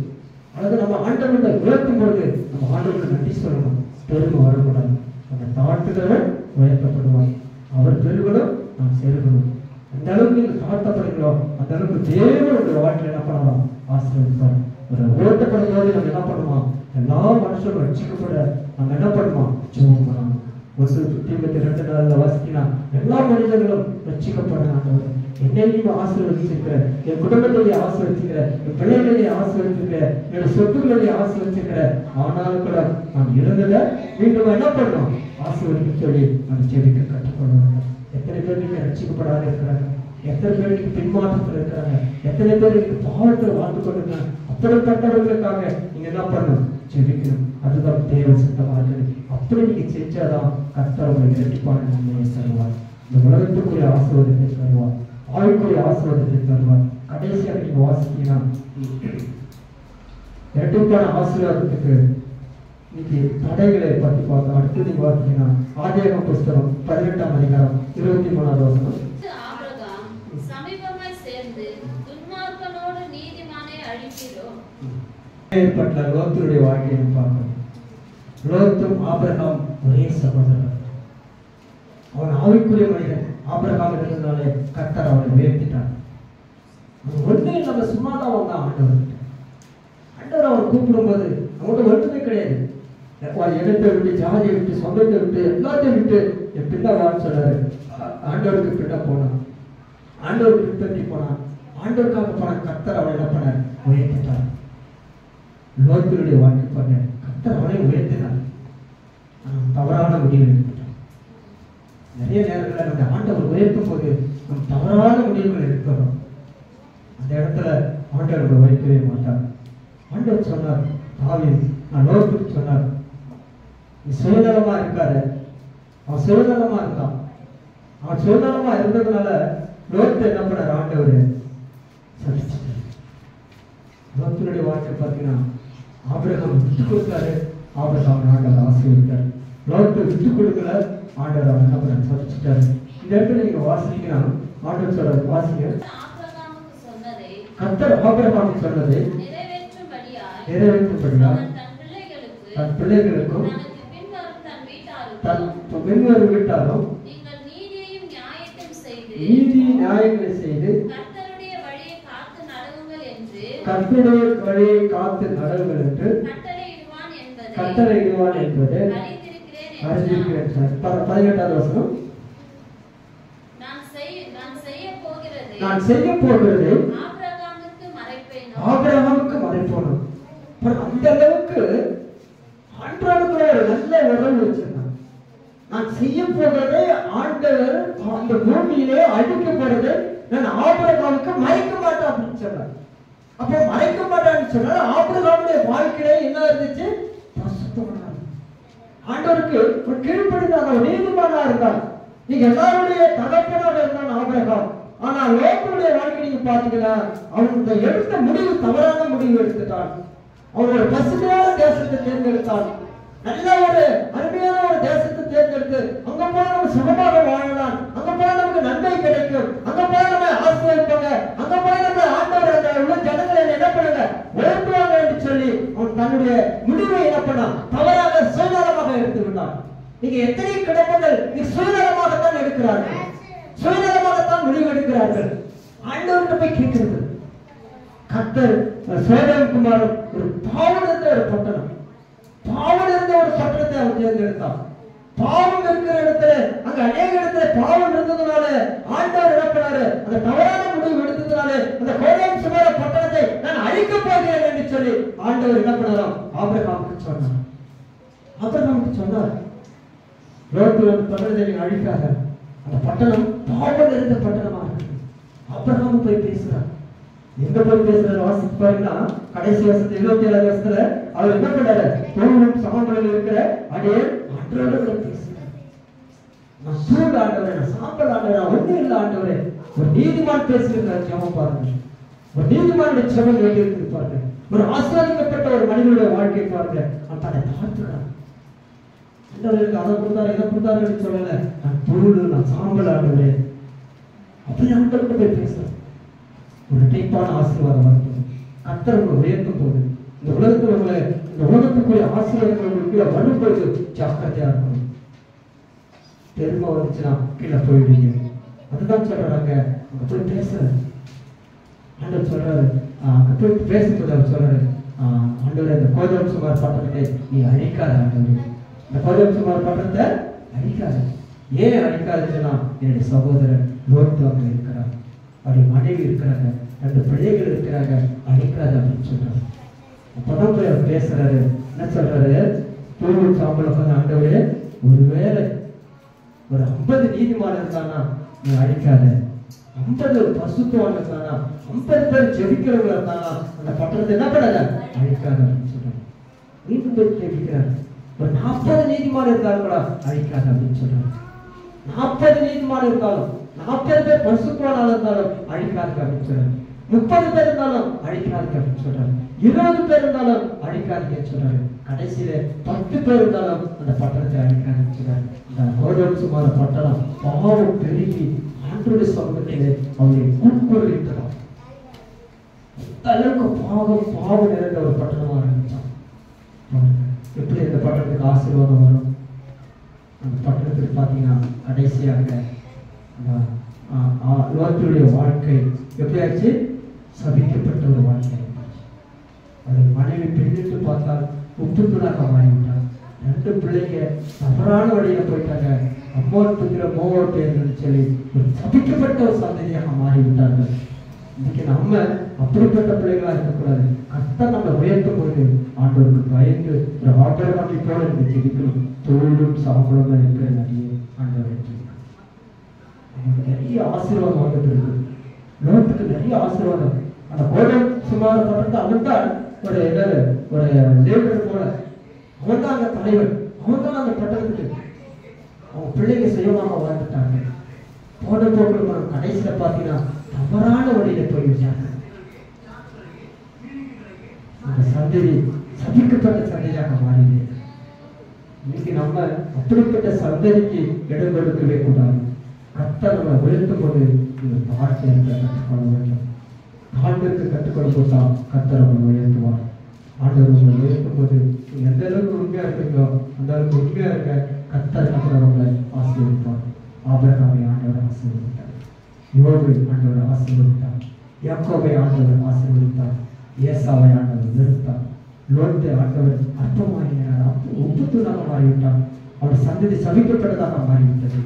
அல்லது நம்ம ஆண்டவரை உயர்த்தும் பொழுது நம்ம ஆண்டவருக்கு நன்றி சொல்லணும். பெருமை வரக்கூடாது. அந்த தாழ்த்துகிறவன் உயர்த்தப்படுவான், அவர் பெருகணும், நாம் செருகணும். அந்த அளவுக்கு நீங்க தாழ்த்தப்படுகிறோ அந்த அளவுக்கு தேவன் உங்க வாழ்க்கையில் என்ன பண்ணலாம், ஆசீர்வதிப்பார். ஒரு உயர்த்தப்படும் போது நம்ம என்ன பண்ணுவோம், எல்லா மனுஷரும் ரட்சிக்கப்பட நம்ம என்ன பண்ணுவோம், ஜெபம் பண்ணணும். 1 தீமோத்தேயு 2:4 வாசிக்கினா எல்லா மனிதர்களும் ரட்சிக்கப்பட என்னை நீ ஆசீர்வதிச்சிருக்கிற, என் குடும்பத்தை ஆசீர்வதிச்சிருக்கிற, என் பிள்ளைகளை ஆசீர்வதிச்சிருக்கிற, என்னோட சொத்துக்களை ஆசீர்வதிச்சிருக்கிற. ஆனாலும் கூட நாம் இருந்ததை மீண்டும் என்ன பண்ணணும்? ஆசீர்வதிக்க சொல்லி நாம் ஜெபிக்க கற்றுக்கொள்ளணும். எத்தனை பேர் நீங்க ரட்சிக்கப்படாத இருக்கிறாங்க, எத்தனை பேர் நீங்க பின்மாற்றத்தில் இருக்கிறாங்க, எத்தனை பேர் நீங்க பாவத்தில் வாழ்ந்து கொண்டிருக்காங்க. அப்படிப்பட்டவர்களுக்காக நீங்க என்ன பண்ணணும்? ஜெபிக்கணும். அதுதான் தேவ சித்தமாக. அப்படி நீங்க செஞ்சாதான் கர்த்தர் உங்களுக்கு இரட்டிப்பான நன்மையை தருவார். இந்த உலகத்துக்குரிய ஆசீர்வாதத்தை தருவார், ஆயுக்குரிய ஆசீர்வாதத்தை தருவார். கடைசியாக நீங்க வாசித்தீங்கன்னா இரட்டிப்பான ஆசீர்வாதத்துக்கு இன்னைக்கு தடைகளை பற்றி பார்த்தோம். அடுத்தது பார்த்தீங்கன்னா ஆதியாகமம் புஸ்தகம் 18ஆம் அதிகாரம் 23வது வசனம். ஆபிரகாம் சமீபமாய் சேர்ந்து துன்மார்க்கனோடு நீதிமானை அழிப்பீரோ. ஏற்பட்ட லோத்துடைய வாழ்க்கையை பார்க்கணும். லோத்தும் ஆபிரகாம் ஒரே சகோதரர். அவன் ஆவிக்குரிய மனிதன். ஆபிரகாம் இருந்ததுனாலே கர்த்தர் அவனை உயர்த்திட்டார். ஒன்றே நம்ம சும்மாதான் வந்தான் ஆண்டவர். ஆண்டவர் அவர் கூப்பிடும்போது அவங்கள்ட்ட ஒன்றுமே கிடையாது. இடத்தை விட்டு, ஜாதியை விட்டு, சொந்தத்தை விட்டு, எல்லாத்தையும் விட்டு என் பின்ன வான்னு சொன்னாரு. ஆண்டவருக்கு பின்ன போனான், ஆண்டவருக்கு பின்பற்றி போனான். ஆண்டவருக்காக போன கர்த்தர் அவனை என்ன பண்ணார்? உயர்த்திட்டார். லோத்துடைய வாழ்க்கை பாருங்க, கர்த்தர் அவனை உயர்த்தினார். தவறான முடிவு எடுத்துட்டான். நிறைய நேரங்களில் நம்ம ஆண்டவர் உயர்த்தும் போது நம்ம தவறான முடிவுகள் எடுக்கிறோம். அந்த இடத்துல ஆண்டவர் உயர்த்தவே மாட்டார். ஆண்டவர் சொன்னார், நான் லோத்துக்கு சொன்னார், நீ சுயநலமா இருக்காத. அவன் சுயநலமா இருந்தான். அவன் சுயநலமா இருந்ததுனால லோத்து என்ன பண்ணார்? ஆண்டவர் சபிச்சிட்டார். லோத்துடைய வாழ்க்கை பார்த்தீங்கன்னா ஆபிரகாம் விட்டு கொடுத்தாரு, ஆபிரகாம் ஆண்டவர் ஆசீர்வதித்தார். லோத்து விட்டு கொடுக்கல, ஆண்டவர் அவன் என்ன பண்ண சபிச்சிட்டாரு. இந்த இடத்துல நீங்க வாசிங்கன்னா ஆண்டவர் சொல்றாரு, வாசிங்க. கர்த்தர் ஆபிரகாமுக்கு சொன்னதை நிறைவேற்றும்படியா தன் பிள்ளைகளுக்கும் தன் பின்வரும் வீட்டாரும் நீதி நியாயங்களை செய்து கர்த்தருடைய வழியை காத்து நடவுங்கள் என்று கட்டளையிடுவான் என்பது அறிந்திருக்கிறேன். 18வது வசனம். நான் செய்ய போகிறது ஆபிரகாமுக்கு மறைப்போம். அந்த அளவுக்கு ஆண்டவருக்குள்ள ஒரு நல்ல உறவு வச்சிருந்தாங்க. நான் செய்ய போகிறதை ஆண்டவர் அந்த பூமியிலே அழிக்க போறது நான் ஆபிரகாமுக்கு மறைக்க மாட்டேன் அப்படின்னு சொன்னார். அப்ப மறைக்க மாட்டான்னு சொன்னா ஆபிரகாமுடைய வாழ்க்கையில என்ன இருந்துச்சு? ஆண்டவருக்கு ஒரு கீழ்ப்படிந்தார், ஒரு நீதிமானா இருந்தார். நீங்க எல்லாருடைய தகப்பனாக இருந்தான் ஆபிரகாம். ஆனா லோத்துடைய வாழ்க்கை நீங்க பாத்தீங்கன்னா அவன் எடுத்த முடிவு தவறான முடிவு எடுத்துட்டான். அவன் ஒரு பசுமையான தேசத்தை தேர்ந்தெடுத்தான். நல்ல ஒரு அருமையான ஒரு தேசத்தை தேர்ந்தெடுத்து அங்க போனா நம்ம சுகமாக வாழலாம், அங்க போனா நமக்கு நன்மை கிடைக்கும், அங்க போனா நம்ம ஆசீர்வதிப்பாங்க, அங்க போனா நம்ம ஆண்டவர் அந்த உள்ள ஜனங்களை என்ன பண்ணுங்க உயர்த்துவாங்க என்று சொல்லி அவன் தன்னுடைய முடிவை என்ன பண்ணான்? தவறாக சுயநலமாக எடுத்து விட்டான். நீங்க எத்தனை குடும்பங்கள் சுயநலமாகத்தான் எடுக்கிறார்கள், சுயநலமாகத்தான் முடிவு எடுக்கிறார்கள். ஆண்டவர்கிட்ட போய் கேட்கிறது. கர்த்தர் சோதம் குமாரன் ஒரு பாவம் இருந்த ஒரு பட்டணம், பாவம் இருந்த ஒரு பட்டணத்தை அவன் தேர்ந்தெடுத்தான். பாவம் இருக்கிற இடத்துல அங்க அநேக இடத்துல பாவம் இருந்ததுனால ஆண்டவர் என்ன பண்ணாரு? அந்த தவறான முடிவு எடுத்ததுனால அந்த சோதம் குமார பட்டணத்தை நான் அழிக்க போகிறேன் என்று சொல்லி ஆண்டவர் என்ன பண்ணாராம்? ஆபிரகாமுக்கு சொன்னார். ஆபிரகாமுக்கு சொன்னார், லோத்து அந்த பட்டணத்தை நீங்க அழிக்காத, அந்த பட்டணம் பாவம் இருந்த பட்டணமா இருக்கு. ஆபிரகாம் போய் பேசுறார். எங்க போய் பேசுறாரு வாசித்து பாருங்கன்னா கடைசி வருஷத்துல 27வது வருஷத்துல அவர் என்ன பண்ணாரு? தோளும் சமபலில் இருக்கிற அடே ஆண்டவரோட பேசுறாரு. நான் சூழ் ஆண்டவரே, நான் சாம்பல் ஆண்டவரே, ஒன்றும் இல்லை ஆண்டவரே. ஒரு நீதிமான் பேசுகிறார். ஜெபம் பாருங்க, ஒரு நீதிமானுடைய ஜெபம் எப்படி இருக்கு பாருங்க. ஒரு ஆசீர்வதிக்கப்பட்ட ஒரு மனிதனுடைய வாழ்க்கை பாருங்க. அவன் தன்னை தாழ்த்துறான். ஆண்டவருக்கு அதை கொடுத்தாரு இதை கொடுத்தாருன்னு சொல்லல, நான் தூள், நான் சாம்பல் ஆண்டவரே அப்படி ஆண்டவர்கிட்ட போய் பேசுறேன். ஒரு டைப்பான ஆசீர்வாதம் வரட்டும். கர்த்தர் உங்களை உயர்த்தும் போது இந்த உலகத்தில் உங்களை இந்த உலகத்துக்குரிய ஆசீர்வாதங்கள் உங்களுக்கு வரும்போது ஜாக்கிரதையா இருக்கணும். பெருமை வந்துச்சுன்னா கீழே போயிடுவீங்க. அதுதான் சொல்றாங்க. அங்க போய் பேசுறேன். ஆண்டவர் சொல்றாரு, அங்க போய் பேசும்போது அவர் சொல்றாரு, ஆண்டவர் இந்த கோதம் சுமார் பட்டணத்தை நீ அழிக்காத ஆண்டவர், இந்த கோதம் சுமார் பட்டணத்தை அழிக்காத. ஏன் அழிக்காதுன்னா என்னுடைய சகோதரன் லோத்து அங்க இருக்கிறார். அவருடைய மனைவி இருக்கிறாங்க, 2 பிள்ளைகள் இருக்கிறாங்க, அழிக்காது அப்படின்னு சொல்றாரு. அப்பதான் போய் அவர் பேசுறாரு. என்ன சொல்றாரு? தூள் சாம்பல் உட்காந்து, ஆண்டவரே ஒருவேளை ஒரு 50 நீதிமான் இருந்தானா நீ அழிக்காத, 50 பசுத்தவான் இருந்தானா, 50 பேர் ஜெபிக்கிறவங்க இருந்தானா அந்த பட்டணத்தை என்ன பண்ணல அழிக்காத அப்படின்னு சொல்றாரு. மீண்டும் போய் கேட்கிறார், ஒரு 40 நீதிமான் இருந்தாலும் கூட அழிக்காத அப்படின்னு சொல்றாரு. 40 நீதிமான் இருந்தாலும், 40 பேர் பசுத்தவானாக இருந்தாலும் அழிக்காது அப்படின்னு சொல்றாரு. 30 பேர் இருந்தாலும் அழிக்காது அப்படின்னு சொல்றாரு. 20 பேர் இருந்தாலும் அழிக்காதுன்னு சொல்றாரு. கடைசியில 10 பேர் இருந்தாலும் அந்த பட்டணத்தை அழிக்காதுன்னு சொல்றாரு. இந்த சுமார பட்டணம் பாவம் பெருகி ஆண்டவருடைய சமூகத்திலே அவரை கூக்குரலிட்டதாம். அளவுக்கு பாவம் நிறைந்த ஒரு பட்டணமா இருந்துச்சான். எப்படி அந்த பட்டணத்துக்கு ஆசீர்வாதம் வரும்? அந்த பட்டணத்துக்கு பார்த்தீங்கன்னா கடைசியாக லோத்துடைய வாழ்க்கை எப்படி ஆச்சு? சபிக்கப்பட்ட ஒரு வாழ்க்கை. அது மனைவி பின்னிட்டு பார்த்தால் உப்புத்துணாக மாறிவிட்டார். 2 பிள்ளைங்க தவறான வழியில போயிட்டாங்க. அம்மோட்டுங்கிற மோவோட்டு என்று சொல்லி ஒரு சபிக்கப்பட்ட ஒரு சந்ததியாக மாறிவிட்டார்கள். இன்னைக்கு நம்ம அப்படிப்பட்ட பிள்ளைகளா இருக்கக்கூடாது. கர்த்தர் நம்ம உயர்த்தும் போது ஆண்டவருக்கு பயந்து ஒரு ஆபரணத்தை போல இருந்து ஜெபிக்கணும். தோளும் சாம்பலும் இருக்கிற நிறைய ஆண்டவர் நிறைய ஆசீர்வாதம் வந்துட்டு இருக்கு. லோகத்துக்கு நிறைய ஆசீர்வாதம். அந்த கோடம் சுமார பட்டத்தை அவன்தான் ஒரு லேபர் போல, அவன் தான் அந்த தலைவர், அவன் தான் அந்த பட்டணத்துக்கு. அவங்க பிள்ளைங்க செய்யமாக வாழ்ந்துட்டாங்க. போட போக்கு கடைசியில பார்த்தீங்கன்னா தவறான வழியில போய்விட்டாங்க. அந்த சந்ததி சபிக்கப்பட்ட சந்ததியாக மாறிது. இன்னைக்கு நம்ம அப்படிப்பட்ட சந்ததிக்கு இடம் கொடுக்கவே கூடாது. கர்த்தர் நம்ம உயர்த்தும் போது இந்த தாழ்ச்சி கற்றுக்கொள்ள வேண்டும். ஆண்டவருக்கு கற்றுக் கொடுப்போம் கர்த்தர் நம்ம உயர்த்துவார். ஆண்டவர் உங்களை உயர்த்தும் போது எந்த அளவுக்கு உண்மையா இருக்கீங்களோ அந்த அளவுக்கு உண்மையா இருக்க கர்த்தர் நம்மளை ஆசீர்வதிப்பார். ஆபிரகாமை ஆண்டவர் ஆசீர்வதித்தார், யோபை ஆண்டவர் ஆசீர்வதித்தார், யாக்கோபை ஆண்டவர் ஆசீர்வதித்தார், ஏசாவை ஆண்டவர் வெறுத்தார், லோத்தை ஆண்டவர் அற்பமாயினார், உப்புத்துணாக மாறிவிட்டார். அவர் சந்ததி சபிக்கப்பட்டதாக மாறிவிட்டது.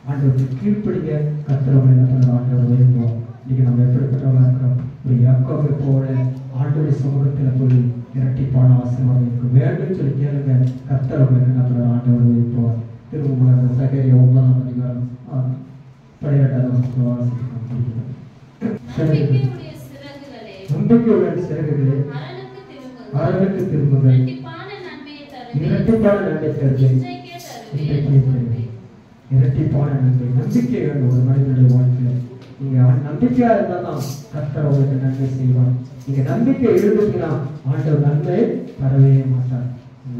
ஆண்டவருக்கு கீழ்ப்படிய கர்த்தரவனை ஆண்டவர் உயர்த்துவார். இன்னைக்கு நம்ம எப்படிப்பட்டவர்களாக இருக்கிறோம்? ஒரு யாக்கோபை போல ஆண்டவருடைய சமூகத்தில் போய் இரட்டிப்பான ஆசீர்வாதம் இருக்கும் வேண்டும் சொல்லி கேளுங்க. கர்த்தரவனுக்கு நம்மளோட ஆண்டவர் உயர்த்துவார். திரும்ப சகரிய 9ஆம் அதிகாரம் 12ஆம் வாசிக்கிறோம். நம்பிக்கையுடைய சிறகுகளே அரணுக்கு திரும்புங்கள், இரட்டிப்பான நன்மை தருவேன். இரட்டிப்பான நன்மை, நம்பிக்கை வேண்டும் ஒரு மனிதனுடைய வாழ்க்கையில். நீங்க நம்பிக்கையா இருந்தா தான் கர்த்தர் உங்களுக்கு நன்மை செய்வார். நீங்க நம்பிக்கை இருந்துச்சுன்னா ஆண்டவர் நன்மை தரவே மாட்டார்.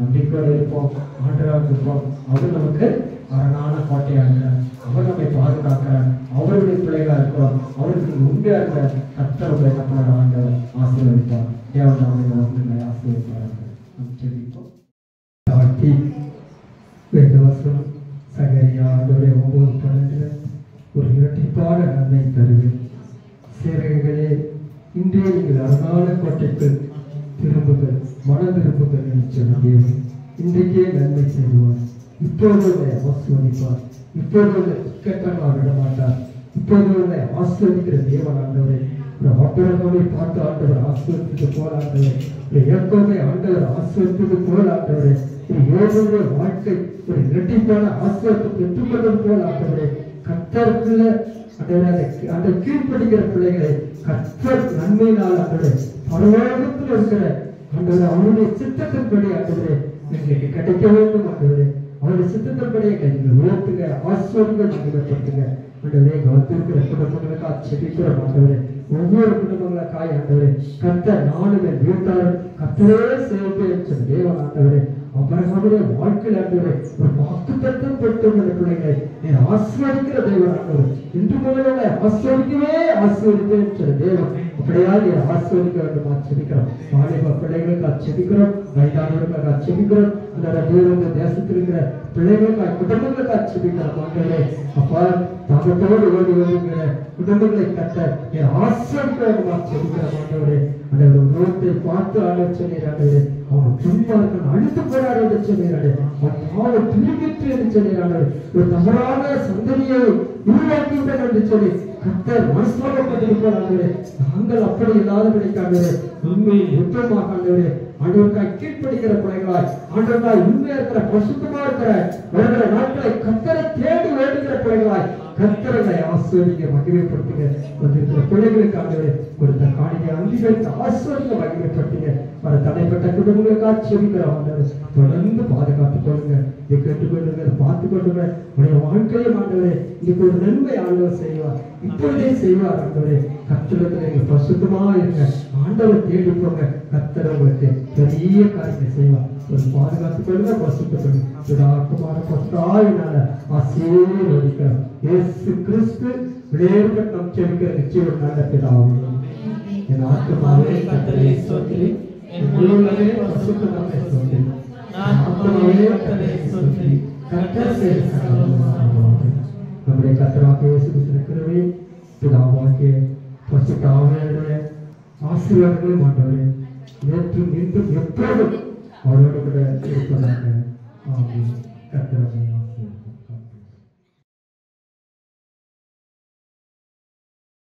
நம்பிக்கையோடு இருப்போம், ஆண்டவராக இருப்போம். அவர் நமக்கு அரணான கோட்டையா இருக்கிறார், அவர் நம்மை பாதுகாக்கிறார், அவருடைய பிள்ளைகளா இருக்கிறோம். அவருக்கு உண்மையா இருக்கிற கர்த்தர் உங்களை நம்மளோட ஆண்டவர் ஆசீர்வதிப்பார். தேவன் நம்மை ஆசீர்வதிப்பார்கள். நாம் ஜெபிப்போம். தாழ்த்தி வேத வசனம் சகரியா 9:12 ஒரு இரட்டிப்பான நன்மை தருவேன். சேரகங்களே, இன்றே நீங்கள் அரணான கோட்டைக்கு திரும்புங்கள், மன திரும்புங்கள் என்று சொன்னே இன்றைக்கே நன்மை செய்வார். இப்போது ஆசீர்வதிப்பார். இப்போது கேட்டமாக விட மாட்டார். இப்போது ஆசீர்வதிக்கிற தேவன் ஆண்டவரை ஒரு ஆபிரகாமை பார்த்து ஆண்டவர் ஆசீர்வதித்தது போல ஆண்டவரை, ஒரு யாக்கோபை ஆண்டவர் ஆசீர்வதித்தது போல ஆண்டவரை, ஒரு யோபுடைய வாழ்க்கை ஒரு இரட்டிப்பான ஆசீர்வாதத்தை பெற்றுக்கொண்டது போல ஆண்டவரை, கர்த்தருக்குள்ள அந்த கீழ்ப்படுகிற பிள்ளைகளை கர்த்தர் நன்மையினால் ஆண்டவரை பரலோகத்தில் இருக்கிற ஆண்டவரை அவருடைய சித்தத்தின்படி ஆண்டவரை எங்களுக்கு கிடைக்க வேண்டும். ஆண்டவரை அவருடைய சித்தத்தின்படி எங்களை உயர்த்துங்க, ஆசீர்வாதங்கள் மகிமைப்படுத்துங்க. ஆண்டவரே, கவனித்திருக்கிற குடும்பங்களுக்கு ஆட்சேபிக்கிறோம் ஆண்டவரே. ஒவ்வொரு குடும்பங்களுக்காய் ஆண்டவரே கர்த்தர் நானுமே வீட்டாளர் கர்த்தரே சேவைப்பேன் சொன்ன தேவன் ஆண்டவரே, அபரகாமுடைய வாழ்க்கையில் ஆண்டவரே ஒரு வாக்குத்தத்தம் பெற்றுள்ள பிள்ளைகளை நீ ஆசீர்வதிக்கிற தேவன் ஆண்டவர். இன்று முதல்ல ஆசீர்வதிக்கவே ஆசீர்வதிப்பேன் சொன்ன தேவன் அப்படியாவது ஆசீர்வதிக்க வேண்டும். ஆட்சேபிக்கிறோம் வாலிப பிள்ளைகளுக்கு ஆட்சேபிக்கிறோம், வயதானவர்களுக்கு ஆட்சேபிக்கிறோம், அந்த தேசத்தில் இருக்கிற பிள்ளைகளுக்கு குடும்பங்களுக்கு ஆட்சேபிக்கிறோம். ஆண்டவரே அப்பா தாகத்தோடு ஓடி வருகிற குடும்பங்களை கட்ட ஆசீர்வதிக்க வேண்டும். ஆட்சேபிக்கிறோம் ஆண்டவரே. அந்த உருவத்தை பார்த்து ஆண்டவர் சொன்னீராண்டவரே, அவன் துன்பார்கள் அழித்து போறாரு என்று சொன்னீராடு, அவன் பாவம் பிரிவித்து என்று சொன்னீராண்டவர், ஒரு தவறான சந்ததியை உருவாக்கிவிட்டார் என்று சொல்லி கர்த்தர் மனஸ்தாபப்பட்டிருப்பார் ஆண்டவரே. நாங்கள் அப்படி இல்லாதபடிக்கு ஆண்டவரே உண்மையை யுத்தமாக ஆண்டவரே ஆண்டவருக்காய் கீழ்ப்படுகிற பிள்ளைகளாய் ஆண்டவருக்காய் உண்மையா இருக்கிற பரிசுத்தமா இருக்கிற வருகிற நாட்களை கர்த்தரை தேடி வேண்டுகிற பிள்ளைகளாய் கர்த்தரை ஆசீர்வதிங்க மகிமைப்படுத்துங்க. வந்திருக்கிற பிள்ளைகளுக்கு ஆண்டவரே கொடுத்த காணிக்கை அங்கீகரித்து ஆசீர்வதிங்க மகிமைப்படுத்துங்க. வர தடைப்பட்ட குடும்பங்களுக்காக செபிக்கிற ஆண்டவரே தொடர்ந்து பாதுகாத்துக் கொள்ளுங்க. இதை கேட்டுக்கொள்ளுங்க, பார்த்துக் கொள்ளுங்க. உடைய வாழ்க்கையை ஆண்டவரே இன்னைக்கு ஒரு நன்மை ஆண்டவர் செய்வார், இப்பொழுதே செய்வார் ஆண்டவரே. கர்த்தரிடத்துல நீங்க பரிசுத்தமா இருங்க, ஆண்டவர் தேடி போங்க. கர்த்தர் உங்களுக்கு பெரிய காரியத்தை செய்வார். ஒரு பாதுகாத்துக் கொள்ளுங்க, பரிசுத்தம் கொள்ளுங்க. பிதாகுமார பரிசுத்தாவினால ஆசீர்வதிக்கிறோம். இயேசு கிறிஸ்து விளையாட்டு நம் செபிக்கிற நிச்சயம் நல்ல பிதாவே. என் ஆத்துமாவே கர்த்தரை ஸ்தோத்திரி, என் முழுவதுமே பரிசுத்த நாமத்தை ஸ்தோத்திரி. ஆத்துமாவே கர்த்தரை ஸ்தோத்திரி, கர்த்தர் செய்த சகலமும் நம்முடைய கர்த்தராகிய இயேசு கிறிஸ்துவின் கிருபை, பிதாவாகிய பரிசுத்த ஆவியானவருடைய ஆசீர்வாதங்களும் ஆண்டவரே நேற்றும் இன்றும் எப்போதும் அவரோடு கூட இருப்பதாக.